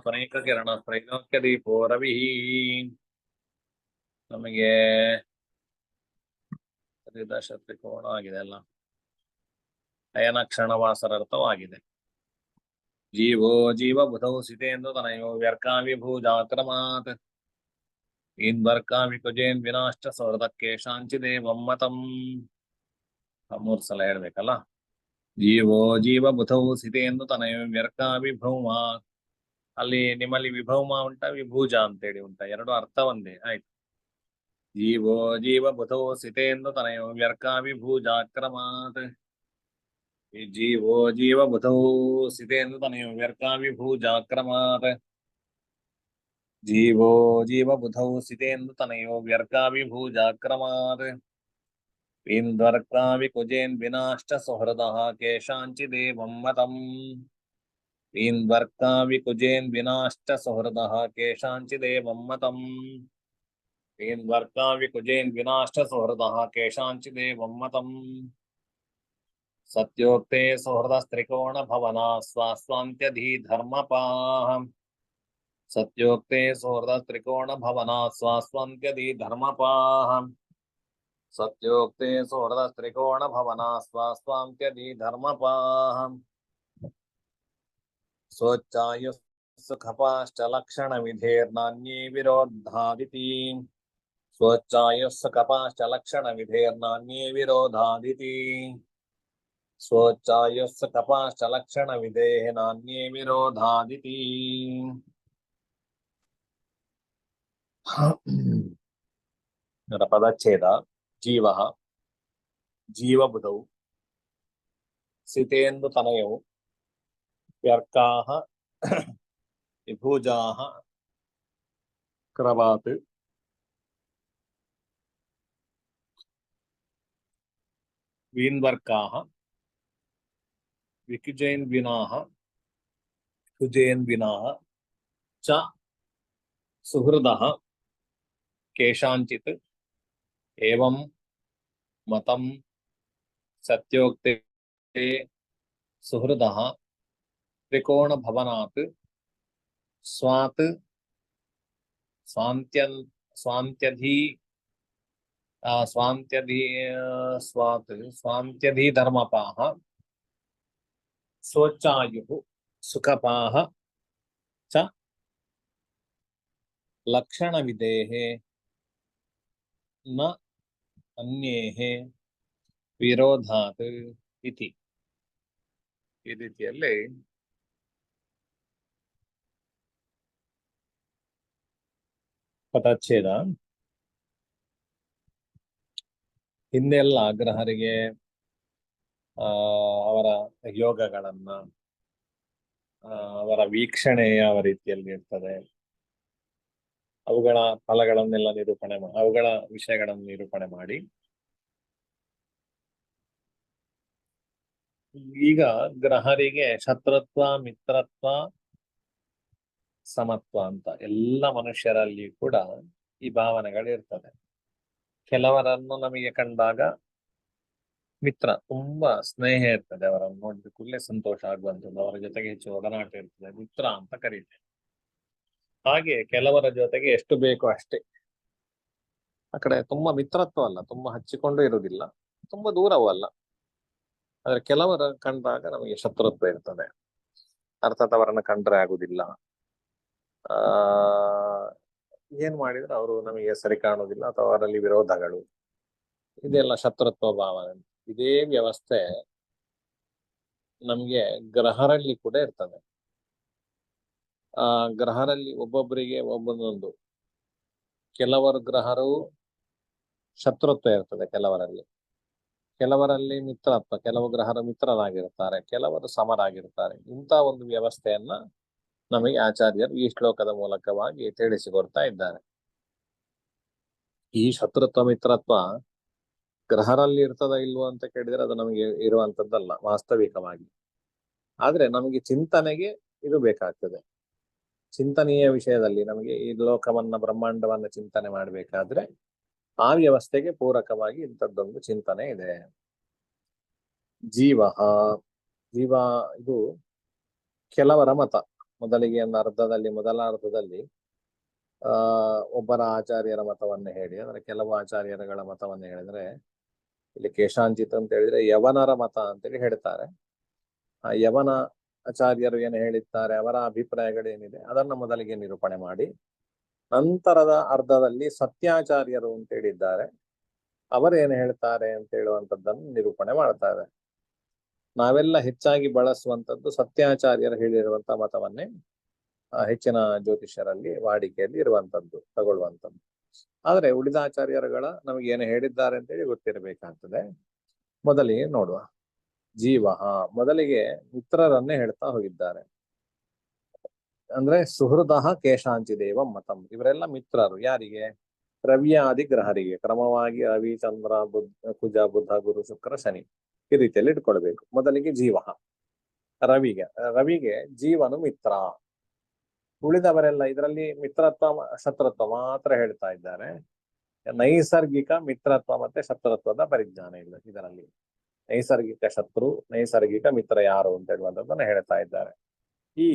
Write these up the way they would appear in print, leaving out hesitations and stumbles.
ಅನೇಕ ಕಿರಣ ತ್ರೈಲೋಕ್ಯ ದೀಪೋ ರವಿ. ನಮಗೆ ತ್ರಿಕೋಣ ಆಗಿದೆ ಅಲ್ಲ, ಅಯನ ಕ್ಷಣವಾಸರರ್ಥವಾಗಿದೆ. ಜೀವೋ ಜೀವ ಬುಧೌ ಸಿತೇಂದು ತನಯೋ ವ್ಯರ್ಕಾವಿಭೂಜಾಕ್ರಮಾತ್ ಇನ್ವರ್ಕಾವಿಕುಜೇನ್ ವಿನಾಷ್ಟ ಸೌರದಕ್ಕೆ ಶಾಂಚಿದೇವಂ ಮತಂ. 3 ಸಲ ಹೇಳ್ಬೇಕಲ್ಲ. ಜೀವೋ ಜೀವ ಬುಧೌ ಸಿತೇಂದು ತನಯೋ ವ್ಯರ್ಕಾವಿಭೌಮ. ಅಲ್ಲಿ ನಿಮ್ಮಲ್ಲಿ ವಿಭೌಮ ಉಂಟ, ವಿಭೂಜ ಅಂತೇಳಿ ಉಂಟ, ಎರಡು ಅರ್ಥ ಒಂದೇ. ಆಯ್ತು. ಜೀವೋ ಜೀವ ಬುಧೌ ಸಿತೇಂದು ತನಯೋ ವ್ಯರ್ಕಾವಿಭೂಜಾಕ್ರಮಾತ್. ಈ ಜೀವೋ ಜೀವ ಬುಧೌ ಸಿತೇಂದು ತನಯೋ ವ್ಯರ್ಕಾವಿಭೂಜಾಕ್ರಮಾತ್. ಜೀವೋ ಜೀವ ಬುಧೌ ಸಿತೇಂದು ತನಯೋ ವ್ಯರ್ಕಾವಿಭೂಜಾಕ್ರಮಾತ್. ಇಂದ್ವರ್ಕಾವಿಕುಜೇನ್ ವಿನಾಷ್ಟ ಸುಹೃದಃ ಕೇಶಾಂಚಿದೇವಂ ಮತಂ. ಇಂದ್ವರ್ಕಾವಿಕುಜೇನ್ ವಿನಾಷ್ಟ ಸುಹೃದಃ ಕೇಶಾಂಚಿದೇವಂ ಮತಂ. ಇಂದ್ವರ್ಕಾವಿಕುಜೇನ್ ವಿನಾಷ್ಟ ಸುಹೃದಃ ಕೇಶಾಂಚಿದೇವಂ ಮತಂ. ಸತ್ಯೋಕ್ತೆ ಸುಹೃದಸ್ತ್ರಿಕೋಣ ಭವನ ಸ್ವಾಸ್ವಾಂತ್ಯಧಿ ಧರ್ಮಪಾಃ. ಸತ್ಯೋಕ್ತೆ ಸುಹೃದಸ್ತ್ರಿಕೋಣ ಭವನ ಸ್ವಾಸ್ವಾಂತ್ಯಧಿ ಧರ್ಮಪಾಃ. ಸತ್ಯೋಕ್ತೆ ಸುಹೃದಸ್ತ್ರಿಕೋಣ ಭವನ ಸ್ವಾಸ್ವಾಂತ್ಯಧಿ ಧರ್ಮಪಾಃ. ಸ್ವಚ್ಛಾಯು ಸುಖಪಾಶ್ಚ ಲಕ್ಷಣ ವಿಧೇರ್ನಾನ್ಯೇ ವಿರೋಧಾದಿತಿ. ಸ್ವಚ್ಛಾಯುಸ್ಸ ಕಪಾಶ್ಚ ಲಕ್ಷಣ ವಿಧೇರ್ನಾನ್ಯೇ ವಿರೋಧಾದಿತಿ. ಸ್ವಚ್ಛಾಯುಸ್ಸ ಕಪಾಶ್ಚ ಲಕ್ಷಣ ವಿಧೇಃ ನಾನ್ಯೇ ವಿರೋಧಾದಿತಿ. ಇದರ ಪದಚ್ಛೇದ. ಜೀವಃ ಜೀವಬುಧೌ ಸಿತೇಂದು ತನಯೌ ವ್ಯರ್ಕಾಃ ವಿಭೂಜಾಃ ಕ್ರಮಾತ್. ವೀನ್ವರ್ಕಾಃ ವಿಕುಜೇನ್ ವಿನಾಃ ಕುಜೇನ್ ವಿನಾಃ ಚ ಸುಹೃದಃ ಕೇಶಾಂಚಿತ್ ಏವಂ ಮತಂ. ಸತ್ಯೋಕ್ತೆ ಸುಹೃದಃ ತ್ರಿಕೋಣ ಭವನಾತ್ ಸ್ವಾತ್ ಸ್ವಾಂತ್ಯಧಿ ಸ್ವಾಂತ್ಯಧಿ ಧರ್ಮಪಾಃ. ಸ್ವಚ್ಛಾಯುಃ ಸುಖಪಾಃ ಚ ಲಕ್ಷಣ ವಿಧೇಃ ನ ಅನ್ಯೇಃ ವಿರೋಧಾತ್ ಇತಿ. ಈ ರೀತಿಯಲ್ಲಿ ಪದಚ್ಛೇದ. ಹಿಂದೆಲ್ಲ ಗ್ರಹರಿಗೆ ಅವರ ಯೋಗಗಳನ್ನ, ಅವರ ವೀಕ್ಷಣೆ ಯಾವ ರೀತಿಯಲ್ಲಿ ಇರ್ತದೆ, ಅವುಗಳ ಫಲಗಳನ್ನೆಲ್ಲ ನಿರೂಪಣೆ ಅವುಗಳ ವಿಷಯಗಳನ್ನು ನಿರೂಪಣೆ ಮಾಡಿ, ಈಗ ಗ್ರಹರಿಗೆ ಶತ್ರುತ್ವ, ಮಿತ್ರತ್ವ, ಸಮತ್ವ ಅಂತ ಎಲ್ಲ ಮನುಷ್ಯರಲ್ಲಿ ಕೂಡ ಈ ಭಾವನೆಗಳು ಇರ್ತದೆ. ಕೆಲವರನ್ನು ನಮಗೆ ಕಂಡಾಗ ಮಿತ್ರ, ತುಂಬಾ ಸ್ನೇಹ ಇರ್ತದೆ, ಅವರನ್ನು ನೋಡಿದ ಕೂಡಲೇ ಸಂತೋಷ ಆಗುವಂಥದ್ದು, ಅವರ ಜೊತೆಗೆ ಹೆಚ್ಚು ಒಡನಾಟ ಇರ್ತದೆ, ಮಿತ್ರ ಅಂತ ಕರೀತೇವೆ. ಹಾಗೆ ಕೆಲವರ ಜೊತೆಗೆ ಎಷ್ಟು ಬೇಕೋ ಅಷ್ಟೇ. ಆ ಕಡೆ ತುಂಬಾ ಮಿತ್ರತ್ವ ಅಲ್ಲ, ತುಂಬಾ ಹಚ್ಚಿಕೊಂಡು ಇರುವುದಿಲ್ಲ, ತುಂಬಾ ದೂರವೂ ಅಲ್ಲ. ಆದ್ರೆ ಕೆಲವರ ಕಂಡಾಗ ನಮಗೆ ಶತ್ರುತ್ವ ಇರ್ತದೆ, ಅರ್ಥಾತ್ ಅವರನ್ನ ಕಂಡ್ರೆ ಆಗುದಿಲ್ಲ. ಏನ್ ಮಾಡಿದ್ರೆ ಅವರು ನಮಗೆ ಸರಿ ಕಾಣುವುದಿಲ್ಲ, ಅಥವಾ ಅವರಲ್ಲಿ ವಿರೋಧಗಳು, ಇದೆಲ್ಲ ಶತ್ರುತ್ವ ಭಾವನೆ. ಇದೇ ವ್ಯವಸ್ಥೆ ನಮ್ಗೆ ಗ್ರಹರಲ್ಲಿ ಕೂಡ ಇರ್ತದೆ. ಗ್ರಹರಲ್ಲಿ ಒಬ್ಬೊಬ್ಬರಿಗೆ ಒಬ್ಬೊಂದೊಂದು. ಕೆಲವರು ಗ್ರಹರು ಶತ್ರುತ್ವ ಇರ್ತದೆ, ಕೆಲವರಲ್ಲಿ ಮಿತ್ರತ್ವ, ಕೆಲವು ಗ್ರಹರ ಮಿತ್ರರಾಗಿರ್ತಾರೆ, ಕೆಲವರು ಸಮರಾಗಿರ್ತಾರೆ. ಇಂಥ ಒಂದು ವ್ಯವಸ್ಥೆಯನ್ನ ನಮಗೆ ಆಚಾರ್ಯರು ಈ ಶ್ಲೋಕದ ಮೂಲಕವಾಗಿ ತಿಳಿಸಿಕೊಡ್ತಾ ಇದ್ದಾರೆ. ಈ ಶತ್ರುತ್ವ ಮಿತ್ರತ್ವ ಗ್ರಹರಲ್ಲಿ ಇರ್ತದ ಇಲ್ವೋ ಅಂತ ಕೇಳಿದ್ರೆ ಅದು ನಮಗೆ ಇರುವಂತದ್ದಲ್ಲ ವಾಸ್ತವಿಕವಾಗಿ. ಆದ್ರೆ ನಮಗೆ ಚಿಂತನೆಗೆ ಇದು ಬೇಕಾಗ್ತದೆ. ಚಿಂತನೆಯ ವಿಷಯದಲ್ಲಿ ನಮಗೆ ಈ ಲೋಕವನ್ನ, ಬ್ರಹ್ಮಾಂಡವನ್ನ ಚಿಂತನೆ ಮಾಡ್ಬೇಕಾದ್ರೆ ಆ ವ್ಯವಸ್ಥೆಗೆ ಪೂರಕವಾಗಿ ಇಂಥದ್ದೊಂದು ಚಿಂತನೆ ಇದೆ. ಜೀವ ಇದು ಕೆಲವರ ಮತ. ಮೊದಲಿಗೆ ಒಂದು ಅರ್ಧದಲ್ಲಿ ಮೊದಲ ಅರ್ಧದಲ್ಲಿ ಒಬ್ಬರ ಆಚಾರ್ಯರ ಮತವನ್ನು ಹೇಳಿ, ಅಂದ್ರೆ ಕೆಲವು ಆಚಾರ್ಯರುಗಳ ಮತವನ್ನು ಹೇಳಿದ್ರೆ, ಇಲ್ಲಿ ಕೇಶಾಂಚಿತ್ ಅಂತ ಹೇಳಿದ್ರೆ ಯವನರ ಮತ ಅಂತೇಳಿ ಹೇಳ್ತಾರೆ. ಆ ಯವನ ಆಚಾರ್ಯರು ಏನು ಹೇಳಿದ್ದಾರೆ, ಅವರ ಅಭಿಪ್ರಾಯಗಳೇನಿದೆ ಅದನ್ನ ಮೊದಲಿಗೆ ನಿರೂಪಣೆ ಮಾಡಿ, ನಂತರದ ಅರ್ಧದಲ್ಲಿ ಸತ್ಯಾಚಾರ್ಯರು ಅಂತ ಹೇಳಿದ್ದಾರೆ, ಅವರೇನು ಹೇಳ್ತಾರೆ ಅಂತ ಹೇಳುವಂಥದ್ದನ್ನು ನಿರೂಪಣೆ ಮಾಡ್ತಾರೆ. ನಾವೆಲ್ಲ ಹೆಚ್ಚಾಗಿ ಬಳಸುವಂಥದ್ದು ಸತ್ಯಾಚಾರ್ಯರು ಹೇಳಿರುವಂತಹ ಮತವನ್ನೇ ಹೆಚ್ಚಿನ ಜ್ಯೋತಿಷ್ಯರಲ್ಲಿ ವಾಡಿಕೆಯಲ್ಲಿ ಇರುವಂತದ್ದು, ತಗೊಳ್ಳುವಂಥದ್ದು. ಆದ್ರೆ ಉಳಿದ ಆಚಾರ್ಯರುಗಳ ನಮಗೆ ಏನು ಹೇಳಿದ್ದಾರೆ ಅಂತೇಳಿ ಗೊತ್ತಿರಬೇಕಾಗ್ತದೆ. ಮೊದಲಿಗೆ ನೋಡುವ. ಜೀವ ಮೊದಲಿಗೆ ಮಿತ್ರರನ್ನೇ ಹೇಳ್ತಾ ಹೋಗಿದ್ದಾರೆ. ಅಂದ್ರೆ ಸುಹೃದಃ ಕೇಶಾಂಚಿದೇವ ಮತಂ, ಇವರೆಲ್ಲ ಮಿತ್ರರು ಯಾರಿಗೆ? ರವಿಯಾದಿ ಗ್ರಹರಿಗೆ, ಕ್ರಮವಾಗಿ ರವಿ, ಚಂದ್ರ, ಕುಜ, ಬುಧ, ಗುರು, ಶುಕ್ರ, ಶನಿ, ಈ ರೀತಿಯಲ್ಲಿ ಇಟ್ಕೊಳ್ಬೇಕು. ಮೊದಲಿಗೆ ಜೀವ, ರವಿಗೆ ಜೀವನು ಮಿತ್ರ. ಉಳಿದವರೆಲ್ಲ ಇದರಲ್ಲಿ ಮಿತ್ರತ್ವ ಶತ್ರುತ್ವ ಮಾತ್ರ ಹೇಳ್ತಾ ಇದ್ದಾರೆ. ನೈಸರ್ಗಿಕ ಮಿತ್ರತ್ವ ಮತ್ತೆ ಶತ್ರುತ್ವದ ಪರಿಜ್ಞಾನ ಇಲ್ಲ ಇದರಲ್ಲಿ. ನೈಸರ್ಗಿಕ ಶತ್ರು, ನೈಸರ್ಗಿಕ ಮಿತ್ರ ಯಾರು ಅಂತ ಹೇಳುವಂಥದ್ದನ್ನು ಹೇಳ್ತಾ ಇದ್ದಾರೆ. ಈ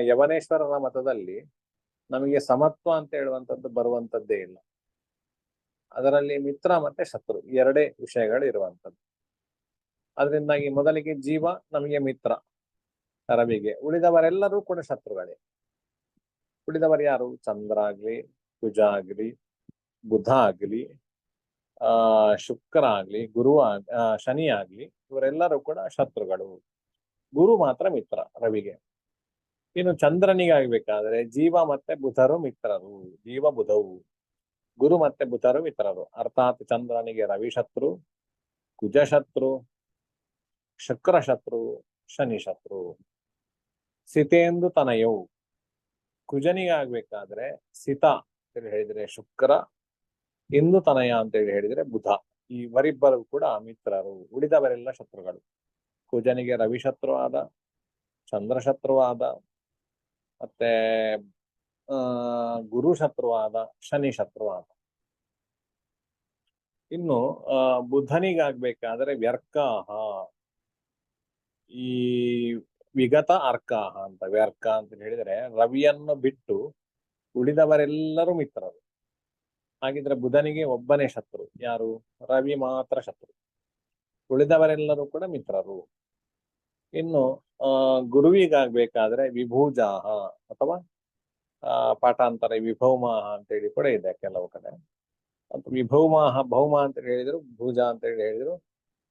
ಯವನೇಶ್ವರರ ಮತದಲ್ಲಿ ನಮಗೆ ಸಮತ್ವ ಅಂತ ಹೇಳುವಂಥದ್ದು ಬರುವಂತದ್ದೇ ಇಲ್ಲ. ಅದರಲ್ಲಿ ಮಿತ್ರ ಮತ್ತೆ ಶತ್ರು ಎರಡೇ ವಿಷಯಗಳು ಇರುವಂತದ್ದು. ಅದರಿಂದಾಗಿ ಮೊದಲಿಗೆ ಜೀವ ನಮಗೆ ಮಿತ್ರ ರವಿಗೆ, ಉಳಿದವರೆಲ್ಲರೂ ಕೂಡ ಶತ್ರುಗಳೇ. ಉಳಿದವರು ಯಾರು? ಚಂದ್ರ ಆಗ್ಲಿ, ಕುಜ ಆಗ್ಲಿ, ಬುಧ ಆಗ್ಲಿ, ಶುಕ್ರ ಆಗ್ಲಿ, ಶನಿ ಆಗ್ಲಿ, ಇವರೆಲ್ಲರೂ ಕೂಡ ಶತ್ರುಗಳು. ಗುರು ಮಾತ್ರ ಮಿತ್ರ ರವಿಗೆ. ಇನ್ನು ಚಂದ್ರನಿಗೆ ಆಗ್ಬೇಕಾದ್ರೆ ಜೀವ ಮತ್ತೆ ಬುಧರು ಮಿತ್ರರು, ಜೀವ ಬುಧವು. ಗುರು ಮತ್ತೆ ಬುಧರು ಮಿತ್ರರು. ಅರ್ಥಾತ್ ಚಂದ್ರನಿಗೆ ರವಿ ಶತ್ರು, ಕುಜ ಶತ್ರು, ಶುಕ್ರ ಶತ್ರು, ಶನಿ ಶತ್ರು. ಸಿತೇಂದು ತನಯವು, ಕುಜನಿಗೆ ಆಗ್ಬೇಕಾದ್ರೆ ಸಿತ ಅಂತ ಹೇಳಿದ್ರೆ ಶುಕ್ರ, ಇಂದು ತನಯ ಅಂತ ಹೇಳಿದ್ರೆ ಬುಧ. ಈ ಇವರಿಬ್ಬರು ಕೂಡ ಮಿತ್ರರು, ಉಳಿದವರೆಲ್ಲ ಶತ್ರುಗಳು. ಕುಜನಿಗೆ ರವಿ ಶತ್ರುವಾದ, ಚಂದ್ರ ಶತ್ರುವಾದ, ಮತ್ತೆ ಗುರು ಶತ್ರುವಾದ, ಶನಿ ಶತ್ರುವಾದ. ಇನ್ನು ಬುಧನಿಗಾಗ್ಬೇಕಾದ್ರೆ ವ್ಯರ್ಕಾಹ, ಈ ವಿಗತ ಅರ್ಕಾಹ ಅಂತ. ವ್ಯರ್ಕ ಅಂತ ಹೇಳಿದ್ರೆ ರವಿಯನ್ನು ಬಿಟ್ಟು ಉಳಿದವರೆಲ್ಲರೂ ಮಿತ್ರರು. ಹಾಗಿದ್ರೆ ಬುಧನಿಗೆ ಒಬ್ಬನೇ ಶತ್ರು, ಯಾರು? ರವಿ ಮಾತ್ರ ಶತ್ರು, ಉಳಿದವರೆಲ್ಲರೂ ಕೂಡ ಮಿತ್ರರು. ಇನ್ನು ಗುರುವಿಗಾಗ್ಬೇಕಾದ್ರೆ ವಿಭೂಜಾಹ ಅಥವಾ ಪಾಠಾಂತರ ವಿಭೌಮಾಹ ಅಂತೇಳಿ ಕೂಡ ಇದೆ ಕೆಲವು ಕಡೆ. ವಿಭೌಮಾಹ, ಭೌಮ ಅಂತ ಹೇಳಿದ್ರು, ಭೂಜ ಅಂತ ಹೇಳಿದ್ರು,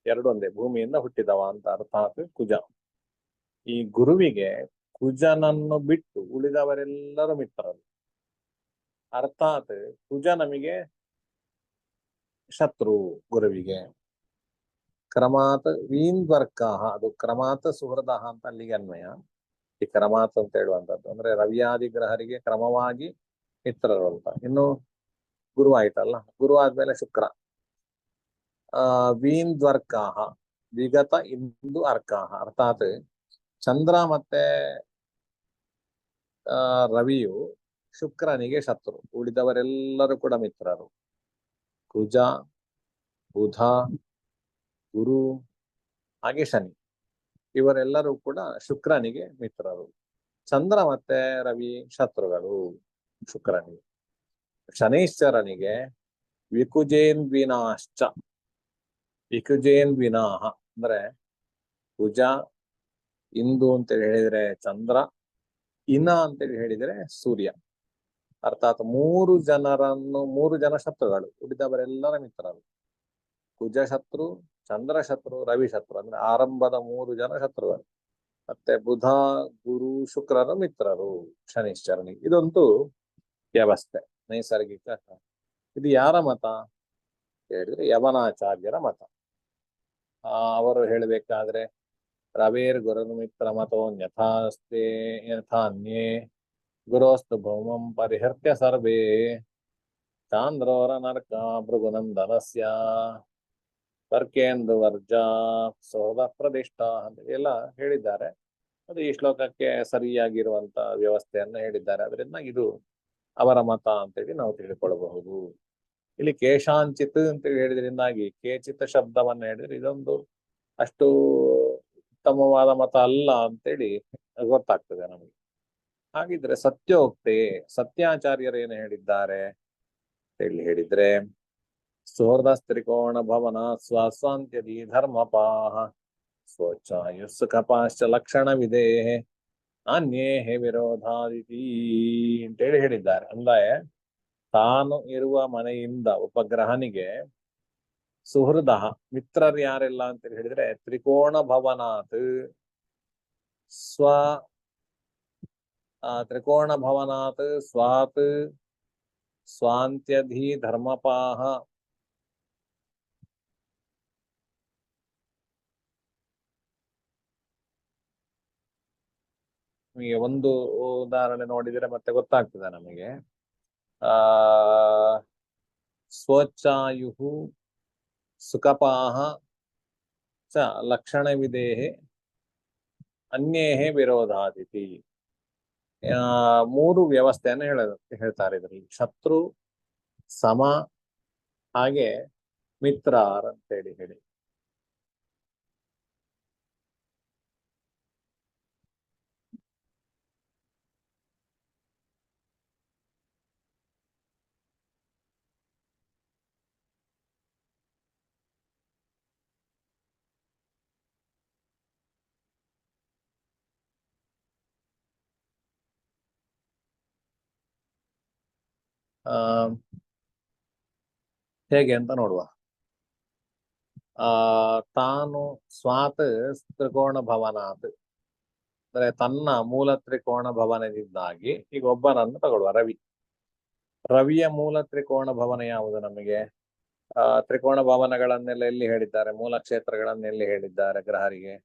ಎರಡು ಒಂದೇ, ಭೂಮಿಯಿಂದ ಹುಟ್ಟಿದವ ಅಂತ ಅರ್ಥಾತ್ ಕುಜ. ಈ ಗುರುವಿಗೆ ಕುಜನನ್ನು ಬಿಟ್ಟು ಉಳಿದವರೆಲ್ಲರೂ ಮಿತ್ರರು. ಅರ್ಥಾತ್ ಕುಜ ನಮಗೆ ಶತ್ರು ಗುರುವಿಗೆ. ಕ್ರಮಾತ್ ವೀನ್ವರ್ಕಾಹ, ಅದು ಕ್ರಮಾತ್ ಸುಹೃದಃ ಅಂತ ಅಲ್ಲಿಗೆ ಅನ್ವಯ. ಈ ಕ್ರಮಾತ್ ಅಂತ ಹೇಳುವಂಥದ್ದು ಅಂದ್ರೆ ರವಿಯಾದಿ ಗ್ರಹರಿಗೆ ಕ್ರಮವಾಗಿ ಮಿತ್ರರು ಅಂತ. ಇನ್ನು ಗುರು ಆಯ್ತಲ್ಲ, ಗುರು ಆದ್ಮೇಲೆ ಶುಕ್ರ. ವೀನ್ದ್ವರ್ಕಾಹ, ವಿಗತ ಇಂದು ಅರ್ಕಾಹ. ಅರ್ಥಾತ್ ಚಂದ್ರ ಮತ್ತೆ ರವಿಯು ಶುಕ್ರನಿಗೆ ಶತ್ರು, ಉಳಿದವರೆಲ್ಲರೂ ಕೂಡ ಮಿತ್ರರು. ಕುಜ, ಬುಧ, ಗುರು, ಹಾಗೆ ಶನಿ, ಇವರೆಲ್ಲರೂ ಕೂಡ ಶುಕ್ರನಿಗೆ ಮಿತ್ರರು. ಚಂದ್ರ ಮತ್ತೆ ರವಿ ಶತ್ರುಗಳು ಶುಕ್ರನಿಗೆ. ಶನೈಶ್ಚರನಿಗೆ ವಿಕುಜೇನ್ವಿನಾಶ್ಚ, ವಿಕುಜೇನ್ವಿನಾಹ ಅಂದ್ರೆ ಕುಜ, ಇಂದು ಅಂತೇಳಿ ಹೇಳಿದ್ರೆ ಚಂದ್ರ, ಇನ ಅಂತೇಳಿ ಹೇಳಿದ್ರೆ ಸೂರ್ಯ. ಅರ್ಥಾತ್ ಮೂರು ಜನ ಶತ್ರುಗಳು, ಉಳಿದವರೆಲ್ಲರ ಮಿತ್ರರು. ಕುಜ ಶತ್ರು, ಚಂದ್ರ ಶತ್ರು, ರವಿ ಶತ್ರು, ಅಂದ್ರೆ ಆರಂಭದ 3 ಜನ ಶತ್ರುಗಳು. ಮತ್ತೆ ಬುಧ, ಗುರು, ಶುಕ್ರರು ಮಿತ್ರರು ಶನಿಶ್ಚರನಿಗೆ. ಇದೊಂದು ವ್ಯವಸ್ಥೆ ನೈಸರ್ಗಿಕ. ಇದು ಯಾರ ಮತ ಹೇಳಿದ್ರೆ ಯವನಾಚಾರ್ಯರ ಮತ. ಅವರು ಹೇಳಬೇಕಾದ್ರೆ ರವೇರ್ ಗುರು ಮಿತ್ರ ಮತೋ ಯಥಾಸ್ತೆ ಯಥಾನ್ಯೇ ಗುರೋಸ್ತು ಭೌಮಂ ಪರಿಹರ್ತ್ಯ ಸರ್ವೇ ಚಾಂದ್ರೋರ ನರ್ಕ ಭೃಗುನಂದನಸ್ಯ ತರ್ಕೇಂದು ವರ್ಜ ಸೋದ ಪ್ರದಿಷ್ಠ ಅಂತ ಎಲ್ಲ ಹೇಳಿದ್ದಾರೆ. ಅದು ಈ ಶ್ಲೋಕಕ್ಕೆ ಸರಿಯಾಗಿರುವಂತ ವ್ಯವಸ್ಥೆಯನ್ನ ಹೇಳಿದ್ದಾರೆ. ಅದರಿಂದ ಇದು ಅವರ ಮತ ಅಂತೇಳಿ ನಾವು ತಿಳ್ಕೊಳ್ಬಹುದು. ಇಲ್ಲಿ ಕೇಶಾಂಚಿತ್ ಅಂತೇಳಿ ಹೇಳಿದ್ರಿಂದಾಗಿ ಕೇಚಿತ ಶಬ್ದವನ್ನ ಹೇಳಿದ್ರೆ ಇದೊಂದು ಅಷ್ಟು ಉತ್ತಮವಾದ ಮತ ಅಲ್ಲ ಅಂತೇಳಿ ಗೊತ್ತಾಗ್ತದೆ ನಮಗೆ. ಹಾಗಿದ್ರೆ ಸತ್ಯೋಕ್ತೆ ಸತ್ಯಾಚಾರ್ಯರು ಏನು ಹೇಳಿದ್ದಾರೆ ಹೇಳಿ ಹೇಳಿದ್ರೆ ಸುಹೃದಸ್ತ್ರಿಕೋಣ ಭವನ ಸ್ವಸ್ವಾಂತ್ಯದಿ ಧರ್ಮಪಾಹ ಸ್ವಚ್ಛಾಯು ಸುಖಪಾಶ್ಚ ಲಕ್ಷಣವಿದೆ ಅನ್ಯೇ ವಿರೋಧಾದಿತಿ ಅಂತೇಳಿ ಹೇಳಿದ್ದಾರೆ. ಅಂದ್ರೆ ತಾನು ಇರುವ ಮನೆಯಿಂದ ಉಪಗ್ರಹನಿಗೆ ಸುಹೃದ ಮಿತ್ರರು ಯಾರೆಲ್ಲ ಅಂತ ಹೇಳಿದ್ರೆ ತ್ರಿಕೋಣ ಭವನಾತ್ ಸ್ವ ತ್ರಿಕೋಣ ಭವನಾತ್ ಸ್ವಾತ್ ಸ್ವಾಂತ್ಯಧಿ ಧರ್ಮಪಾಹ ನಿಮಗೆ ಒಂದು ಉದಾಹರಣೆ ನೋಡಿದ್ರೆ ಮತ್ತೆ ಗೊತ್ತಾಗ್ತದೆ ನಮಗೆ. ಸ್ವಚ್ಛಾಯು ಸುಖಪಾಹ ಚ ಲಕ್ಷಣವಿದೇಹ ಅನ್ಯೇ ವಿರೋಧಾದಿತಿ. ಮೂರು ವ್ಯವಸ್ಥೆಯನ್ನು ಹೇಳ್ತಾರೆ ಇದರಲ್ಲಿ. ಶತ್ರು, ಸಮ, ಹಾಗೆ ಮಿತ್ರರ್ ಅಂತೇಳಿ ಹೇಳಿ. ಹೇಗೆ ಅಂತ ನೋಡುವ. ತಾನು ಸ್ವಾತ್ ತ್ರಿಕೋಣ ಭವನಾತ್ ಅಂದ್ರೆ ತನ್ನ ಮೂಲ ತ್ರಿಕೋಣ ಭವನದಿಂದಾಗಿ ಈಗ ಒಬ್ಬನನ್ನು ತಗೊಳ್ಳುವ ರವಿಯ ಮೂಲ ತ್ರಿಕೋಣ ಭವನ ಯಾವುದು ನಮಗೆ? ತ್ರಿಕೋಣ ಭವನಗಳನ್ನೆಲ್ಲ ಎಲ್ಲಿ ಹೇಳಿದ್ದಾರೆ? ಮೂಲ ಕ್ಷೇತ್ರಗಳನ್ನ ಎಲ್ಲಿ ಹೇಳಿದ್ದಾರೆ ಗ್ರಹರಿಗೆ?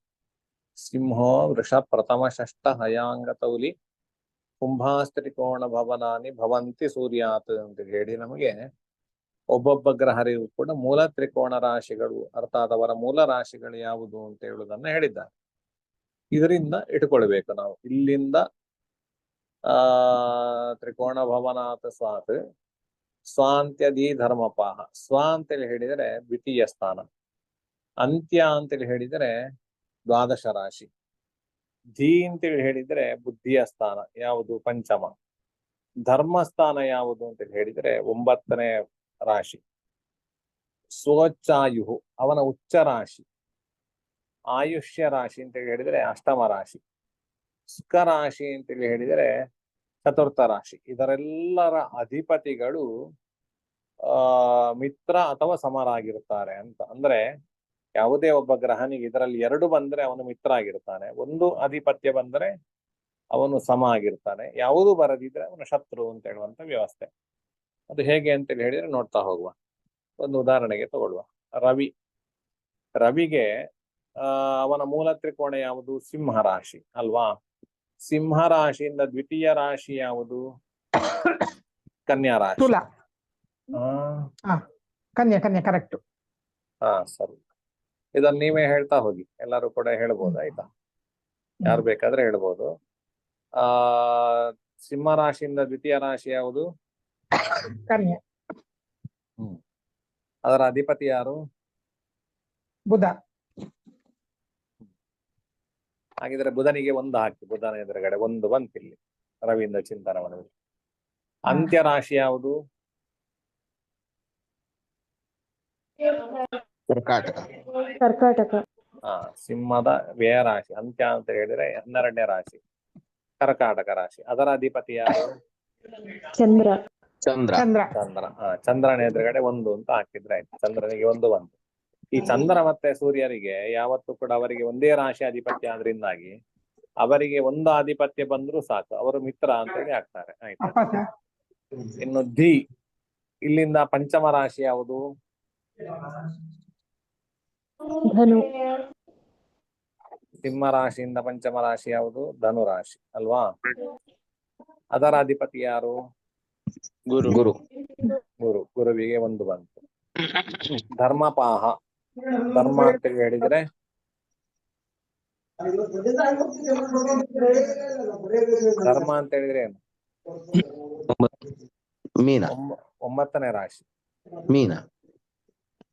ಸಿಂಹೋ ವೃಷ ಪ್ರಥಮ ಷಷ್ಠ ಹಯಾಂಗ ತೌಲಿ ಕುಂಭಾಸ್ತ್ರಿಕೋಣ ಭವನಾನಿ ಭವಂತಿ ಸೂರ್ಯಾತ್ ಅಂತ ಹೇಳಿ ನಮಗೆ ಒಬ್ಬೊಬ್ಬ ಗ್ರಹರಿಗೂ ಕೂಡ ಮೂಲ ತ್ರಿಕೋಣ ರಾಶಿಗಳು ಅರ್ಥಾತ್ ಅವರ ಮೂಲ ರಾಶಿಗಳು ಯಾವುದು ಅಂತ ಹೇಳುವುದನ್ನ ಹೇಳಿದ್ದಾರೆ. ಇದರಿಂದ ಇಟ್ಕೊಳ್ಬೇಕು ನಾವು. ಇಲ್ಲಿಂದ ತ್ರಿಕೋಣ ಭವನಾಥ ಸ್ವಾತ್ ಸ್ವಾಂತ್ಯದಿ ಧರ್ಮಪಾಹ. ಸ್ವ ಅಂತೇಳಿ ಹೇಳಿದರೆ ದ್ವಿತೀಯ ಸ್ಥಾನ, ಅಂತ್ಯ ಅಂತೇಳಿ ಹೇಳಿದರೆ ದ್ವಾದಶ ರಾಶಿ, ಧೀ ಅಂತೇಳಿ ಹೇಳಿದ್ರೆ ಬುದ್ಧಿಯ ಸ್ಥಾನ ಯಾವುದು? ಪಂಚಮ. ಧರ್ಮಸ್ಥಾನ ಯಾವುದು ಅಂತೇಳಿ ಹೇಳಿದ್ರೆ 9ನೇ ರಾಶಿ. ಸ್ವಚ್ಛಾಯು ಅವನ ಉಚ್ಚ ರಾಶಿ. ಆಯುಷ್ಯ ರಾಶಿ ಅಂತೇಳಿ ಹೇಳಿದ್ರೆ 8ಮ ರಾಶಿ. ಸುಖ ರಾಶಿ ಅಂತೇಳಿ ಹೇಳಿದರೆ 4ಥ ರಾಶಿ. ಇದರೆಲ್ಲರ ಅಧಿಪತಿಗಳು ಮಿತ್ರ ಅಥವಾ ಸಮರಾಗಿರುತ್ತಾರೆ ಅಂತ. ಅಂದ್ರೆ ಯಾವುದೇ ಒಬ್ಬ ಗ್ರಹನಿಗೆ ಇದರಲ್ಲಿ 2 ಬಂದ್ರೆ ಅವನು ಮಿತ್ರ ಆಗಿರ್ತಾನೆ, ಒಂದು ಅಧಿಪತ್ಯ ಬಂದ್ರೆ ಅವನು ಸಮ ಆಗಿರ್ತಾನೆ, ಯಾವುದು ಬರದಿದ್ರೆ ಅವನು ಶತ್ರು ಅಂತ ಹೇಳುವಂತ ವ್ಯವಸ್ಥೆ. ಅದು ಹೇಗೆ ಅಂತೇಳಿ ಹೇಳಿದ್ರೆ ನೋಡ್ತಾ ಹೋಗುವ. ಒಂದು ಉದಾಹರಣೆಗೆ ತಗೊಳ್ಳುವ. ರವಿಗೆ ಅವನ ಮೂಲ ತ್ರಿಕೋಣ ಯಾವುದು? ಸಿಂಹ ರಾಶಿ ಅಲ್ವಾ? ಸಿಂಹ ರಾಶಿಯಿಂದ ದ್ವಿತೀಯ ರಾಶಿ ಯಾವುದು? ಕನ್ಯಾ ರಾಶಿ. ಕನ್ಯಾ ಕರೆಕ್ಟ್. ಸರಿ. ಇದನ್ನ ನೀವೇ ಹೇಳ್ತಾ ಹೋಗಿ, ಎಲ್ಲರೂ ಕೂಡ ಹೇಳ್ಬೋದು. ಆಯ್ತಾ? ಯಾರು ಬೇಕಾದ್ರೆ ಹೇಳ್ಬೋದು. ಸಿಂಹ ರಾಶಿಯಿಂದ ದ್ವಿತೀಯ ರಾಶಿ ಯಾವುದು? ಕನ್ಯಾ. ಅದರ ಅಧಿಪತಿ ಯಾರು? ಬುಧ. ಹಾಗಿದ್ರೆ ಬುಧನಿಗೆ 1 ಹಾಕಿ. ಬುಧನ ಎದುರುಗಡೆ 1 ಬಂತಿಲ್ಲಿ ರವಿಯಿಂದ ಚಿಂತನವನದಲ್ಲಿ. ಅಂತ್ಯ ರಾಶಿ ಯಾವುದು? ಕರ್ಕಾಟಕ. ಸಿಂಹದ ವ್ಯಯ ರಾಶಿ. ಅಂತ್ಯ ಅಂತ ಹೇಳಿದ್ರೆ 12ನೇ ರಾಶಿ ಕರ್ಕಾಟಕ ರಾಶಿ. ಅದರ ಅಧಿಪತಿ ಯಾರು? ಚಂದ್ರ. ಚಂದ್ರನ ಎದುರುಗಡೆ 1 ಅಂತ ಹಾಕಿದ್ರೆ ಆಯ್ತು. ಚಂದ್ರನಿಗೆ 1 ಬಂತು. ಈ ಚಂದ್ರ ಮತ್ತೆ ಸೂರ್ಯರಿಗೆ ಯಾವತ್ತೂ ಕೂಡ ಅವರಿಗೆ ಒಂದೇ ರಾಶಿ ಅಧಿಪತ್ಯ ಆದ್ರಿಂದಾಗಿ ಅವರಿಗೆ 1 ಆಧಿಪತ್ಯ ಬಂದ್ರೂ ಸಾಕು, ಅವರು ಮಿತ್ರ ಅಂತ ಹೇಳಿ ಆಗ್ತಾರೆ. ಆಯ್ತಾ? ಇನ್ನು ಧಿ, ಇಲ್ಲಿಂದ ಪಂಚಮ ರಾಶಿ ಯಾವುದು? ಧನು. ಸಿಂಹ ರಾಶಿಯಿಂದ ಪಂಚಮ ರಾಶಿ ಯಾವುದು? ಧನು ರಾಶಿ ಅಲ್ವಾ? ಅದರ ಅಧಿಪತಿ ಯಾರು? ಗುರುವಿಗೆ 1 ಬಂತು. ಧರ್ಮಪಾಹ. ಧರ್ಮ ಅಂತ ಹೇಳಿದ್ರೆ ಧರ್ಮ ಅಂತ ಹೇಳಿದ್ರೆ ಏನು? ಮೀನ. 9ನೇ ರಾಶಿ.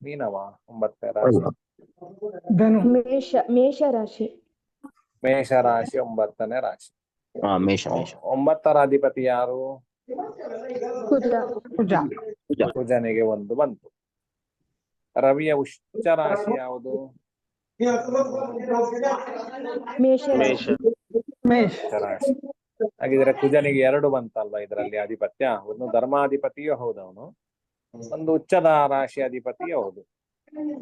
ಮೀನವಾ? 9ನೇ ರಾಶಿ. ಮೇಷ ರಾಶಿ. ಮೇಷ ರಾಶಿ 9ನೇ ರಾಶಿ. ಮೇಷ ಮೇಷ. 9ರ ಅಧಿಪತಿ ಯಾರು? ಕುಜ. ಕುಜ. ಕುಜನಿಗೆ 1 ಬಂತು. ರವಿಯ ಉಚ್ಚ ರಾಶಿ ಯಾವುದು? ಮೇಷ ಮೇಷ. ಉಚ್ಚ ರಾಶಿ. ಹಾಗಿದ್ರೆ ಕುಜನಿಗೆ 2 ಬಂತಲ್ವಾ ಇದರಲ್ಲಿ ಆಧಿಪತ್ಯ? ಒಂದು ಧರ್ಮಾಧಿಪತಿಯೂ ಹೌದವನು, ಒಂದು ಉಚ್ಚದ ರಾಶಿ ಅಧಿಪತಿಯೂ ಹೌದು.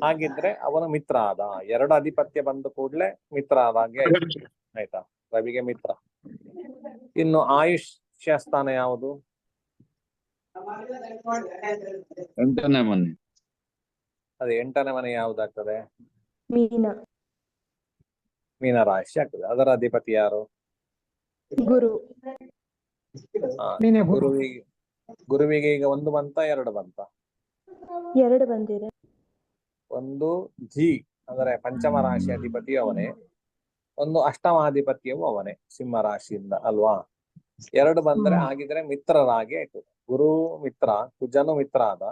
ಹಾಗಿದ್ರೆ ಅವನು ಮಿತ್ರ ಆದ. 2 ಅಧಿಪತ್ಯ ಬಂದ ಕೂಡ್ಲೆ ಮಿತ್ರ ಆದಾಗೆ ಆಯ್ತು. ಆಯ್ತಾ? ರವಿಗೆ ಮಿತ್ರ. ಇನ್ನು ಆಯುಷ್ಯ ಸ್ಥಾನ ಯಾವುದು? 8ನೇ ಮನೆ. ಅದೇ 8ನೇ ಮನೆ ಯಾವ್ದಾಗ್ತದೆ? ಮೀನ. ಮೀನ ರಾಶಿ ಆಗ್ತದೆ. ಅದರ ಅಧಿಪತಿ ಯಾರು? ಗುರು. ಹಾ, ಗುರುವಿಗೆ ಈಗ 1 ಬಂತ 2 ಬಂತ? 2 ಬಂದಿದೆ. 1 ಜಿ ಅಂದ್ರೆ ಪಂಚಮ ರಾಶಿ ಅಧಿಪತಿಯು ಅವನೇ, 1 ಅಷ್ಟಮಾಧಿಪತ್ಯವೂ ಅವನೇ ಸಿಂಹ ರಾಶಿಯಿಂದ ಅಲ್ವಾ? 2 ಬಂದ್ರೆ ಹಾಗಿದ್ರೆ ಮಿತ್ರರಾಗಿ ಆಯ್ತು. ಗುರು ಮಿತ್ರ, ಕುಜನು ಮಿತ್ರ ಆದ.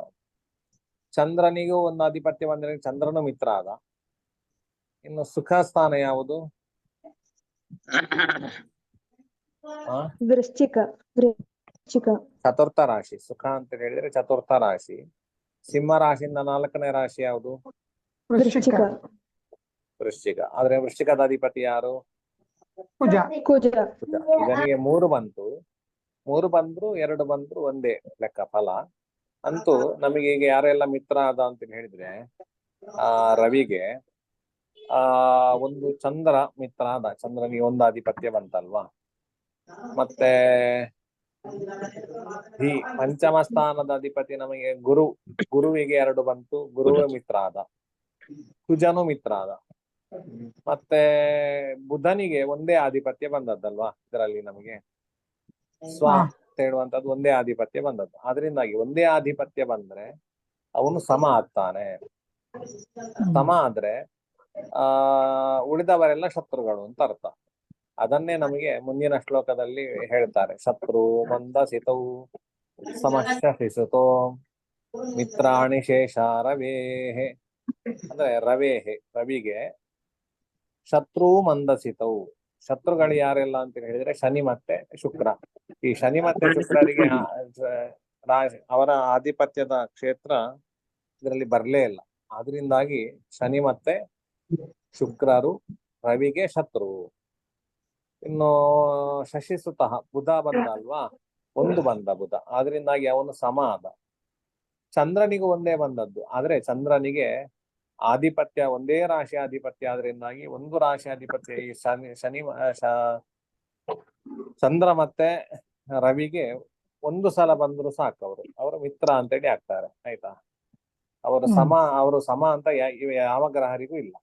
ಚಂದ್ರನಿಗೂ 1 ಆಧಿಪತ್ಯ ಬಂದ್ರೆ ಚಂದ್ರನು ಮಿತ್ರ ಆದ. ಇನ್ನು ಸುಖ ಸ್ಥಾನ ಯಾವುದು? ವೃಶ್ಚಿಕ. ಚತುರ್ಥ ರಾಶಿ. ಸುಖ ಅಂತ ಹೇಳಿದ್ರೆ ಚತುರ್ಥ ರಾಶಿ. ಸಿಂಹ ರಾಶಿಯಿಂದ 4ನೇ ರಾಶಿ ಯಾವುದು? ವೃಶ್ಚಿಕ. ವೃಶ್ಚಿಕ. ಆದ್ರೆ ವೃಶ್ಚಿಕದ ಅಧಿಪತಿ ಯಾರು? ಕುಜ. ಇದನಿಗೆ 3 ಬಂತು. 3 ಬಂದ್ರು 2 ಬಂದ್ರು ಒಂದೇ ಲೆಕ್ಕ ಫಲ. ಅಂತೂ ನಮಗೆ ಈಗ ಯಾರೆಲ್ಲ ಮಿತ್ರ ಆದ ಅಂತ ಹೇಳಿದ್ರೆ ರವಿಗೆ 1 ಚಂದ್ರ ಮಿತ್ರ ಆದ. ಚಂದ್ರನಿಗೆ 1 ಆಧಿಪತ್ಯ ಬಂತಲ್ವಾ? ಮತ್ತೆ ಈ ಪಂಚಮ ಸ್ಥಾನದ ಅಧಿಪತಿ ನಮಗೆ ಗುರುವಿಗೆ 2 ಬಂತು. ಗುರುವೇ ಮಿತ್ರ ಆದ. ಕುಜನು ಮಿತ್ರ ಆದ. ಮತ್ತೆ ಬುಧನಿಗೆ 1 ಆಧಿಪತ್ಯ ಬಂದದ್ದಲ್ವಾ? ಇದರಲ್ಲಿ ನಮಗೆ ಸ್ವ ಅಂತ ಹೇಳುವಂತದ್ದು 1 ಆಧಿಪತ್ಯ ಬಂದದ್ದು. ಅದರಿಂದಾಗಿ 1 ಆಧಿಪತ್ಯ ಬಂದ್ರೆ ಅವನು ಸಮ ಆಗ್ತಾನೆ. ಸಮ ಆದ್ರೆ ಉಳಿದವರೆಲ್ಲ ಶತ್ರುಗಳು ಅಂತ ಅರ್ಥ. ಅದನ್ನೇ ನಮಗೆ ಮುಂದಿನ ಶ್ಲೋಕದಲ್ಲಿ ಹೇಳ್ತಾರೆ. ಶತ್ರು ಮಂದಸಿತೌ ಸಮಶಿಸುತೋ ಮಿತ್ರಾಣಿ ಶೇಷ ರವೇಹೆ. ಅಂದ್ರೆ ರವಿಗೆ ಶತ್ರು ಮಂದಸಿತವು. ಶತ್ರುಗಳು ಯಾರೆಲ್ಲ ಅಂತ ಹೇಳಿದ್ರೆ ಶನಿ ಮತ್ತೆ ಶುಕ್ರ. ಈ ಶನಿ ಮತ್ತೆ ಶುಕ್ರರಿಗೆ ಅವರ ಆಧಿಪತ್ಯದ ಕ್ಷೇತ್ರ ಇದರಲ್ಲಿ ಬರ್ಲೇ ಇಲ್ಲ. ಆದ್ರಿಂದಾಗಿ ಶನಿ ಮತ್ತೆ ಶುಕ್ರರು ರವಿಗೆ ಶತ್ರು. ಇನ್ನು ಶಶಿಸುತಃ ಬುಧ ಬಂದ ಅಲ್ವಾ? 1 ಬಂದ ಬುಧ. ಆದ್ರಿಂದಾಗಿ ಅವನು ಸಮ ಆದ. ಚಂದ್ರನಿಗೂ 1 ಬಂದದ್ದು. ಆದ್ರೆ ಚಂದ್ರನಿಗೆ ಆಧಿಪತ್ಯ 1 ರಾಶಿ ಆಧಿಪತ್ಯ ಆದ್ರಿಂದಾಗಿ 1 ರಾಶಿ ಆಧಿಪತ್ಯ ಈ ಶನಿ ಚಂದ್ರ ಮತ್ತೆ ರವಿಗೆ 1 ಸಲ ಬಂದ್ರು ಸಾಕು. ಅವರು ಮಿತ್ರ ಅಂತೇಳಿ ಆಗ್ತಾರೆ. ಆಯ್ತಾ? ಅವರು ಸಮ ಅಂತ ಯಾವ ಗ್ರಹರಿಗೂ ಇಲ್ಲ.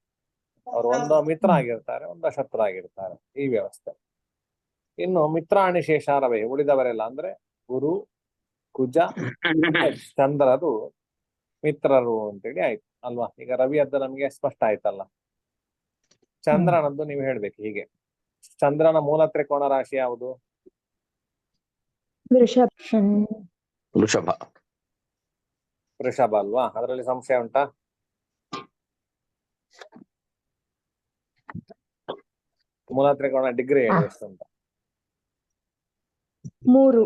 ಅವರು 1 ಮಿತ್ರ ಆಗಿರ್ತಾರೆ, 1 ಶತ್ರು ಆಗಿರ್ತಾರೆ. ಈ ವ್ಯವಸ್ಥೆ. ಇನ್ನು ಮಿತ್ರಾಣಿ ಶೇಷ ರವೇ. ಉಳಿದವರೆಲ್ಲ ಅಂದ್ರೆ ಗುರು, ಕುಜ, ಚಂದ್ರರು ಮಿತ್ರರು ಅಂತೇಳಿ ಆಯ್ತು ಅಲ್ವಾ? ಈಗ ರವಿಯದ್ದು ನಮ್ಗೆ ಸ್ಪಷ್ಟ ಆಯ್ತಲ್ಲ. ಚಂದ್ರನದ್ದು ನೀವು ಹೇಳ್ಬೇಕು ಹೀಗೆ. ಚಂದ್ರನ ಮೂಲ ತ್ರಿಕೋಣ ರಾಶಿ ಯಾವುದು? ವೃಷಭ. ವೃಷಭ ಅಲ್ವಾ? ಅದರಲ್ಲಿ ಸಂಶಯ ಉಂಟಾ? ಮೂಲ ತ್ರಿಕೋಣ ಡಿಗ್ರಿ ಹೇಳಿ ಎಷ್ಟು ಅಂತ? 3.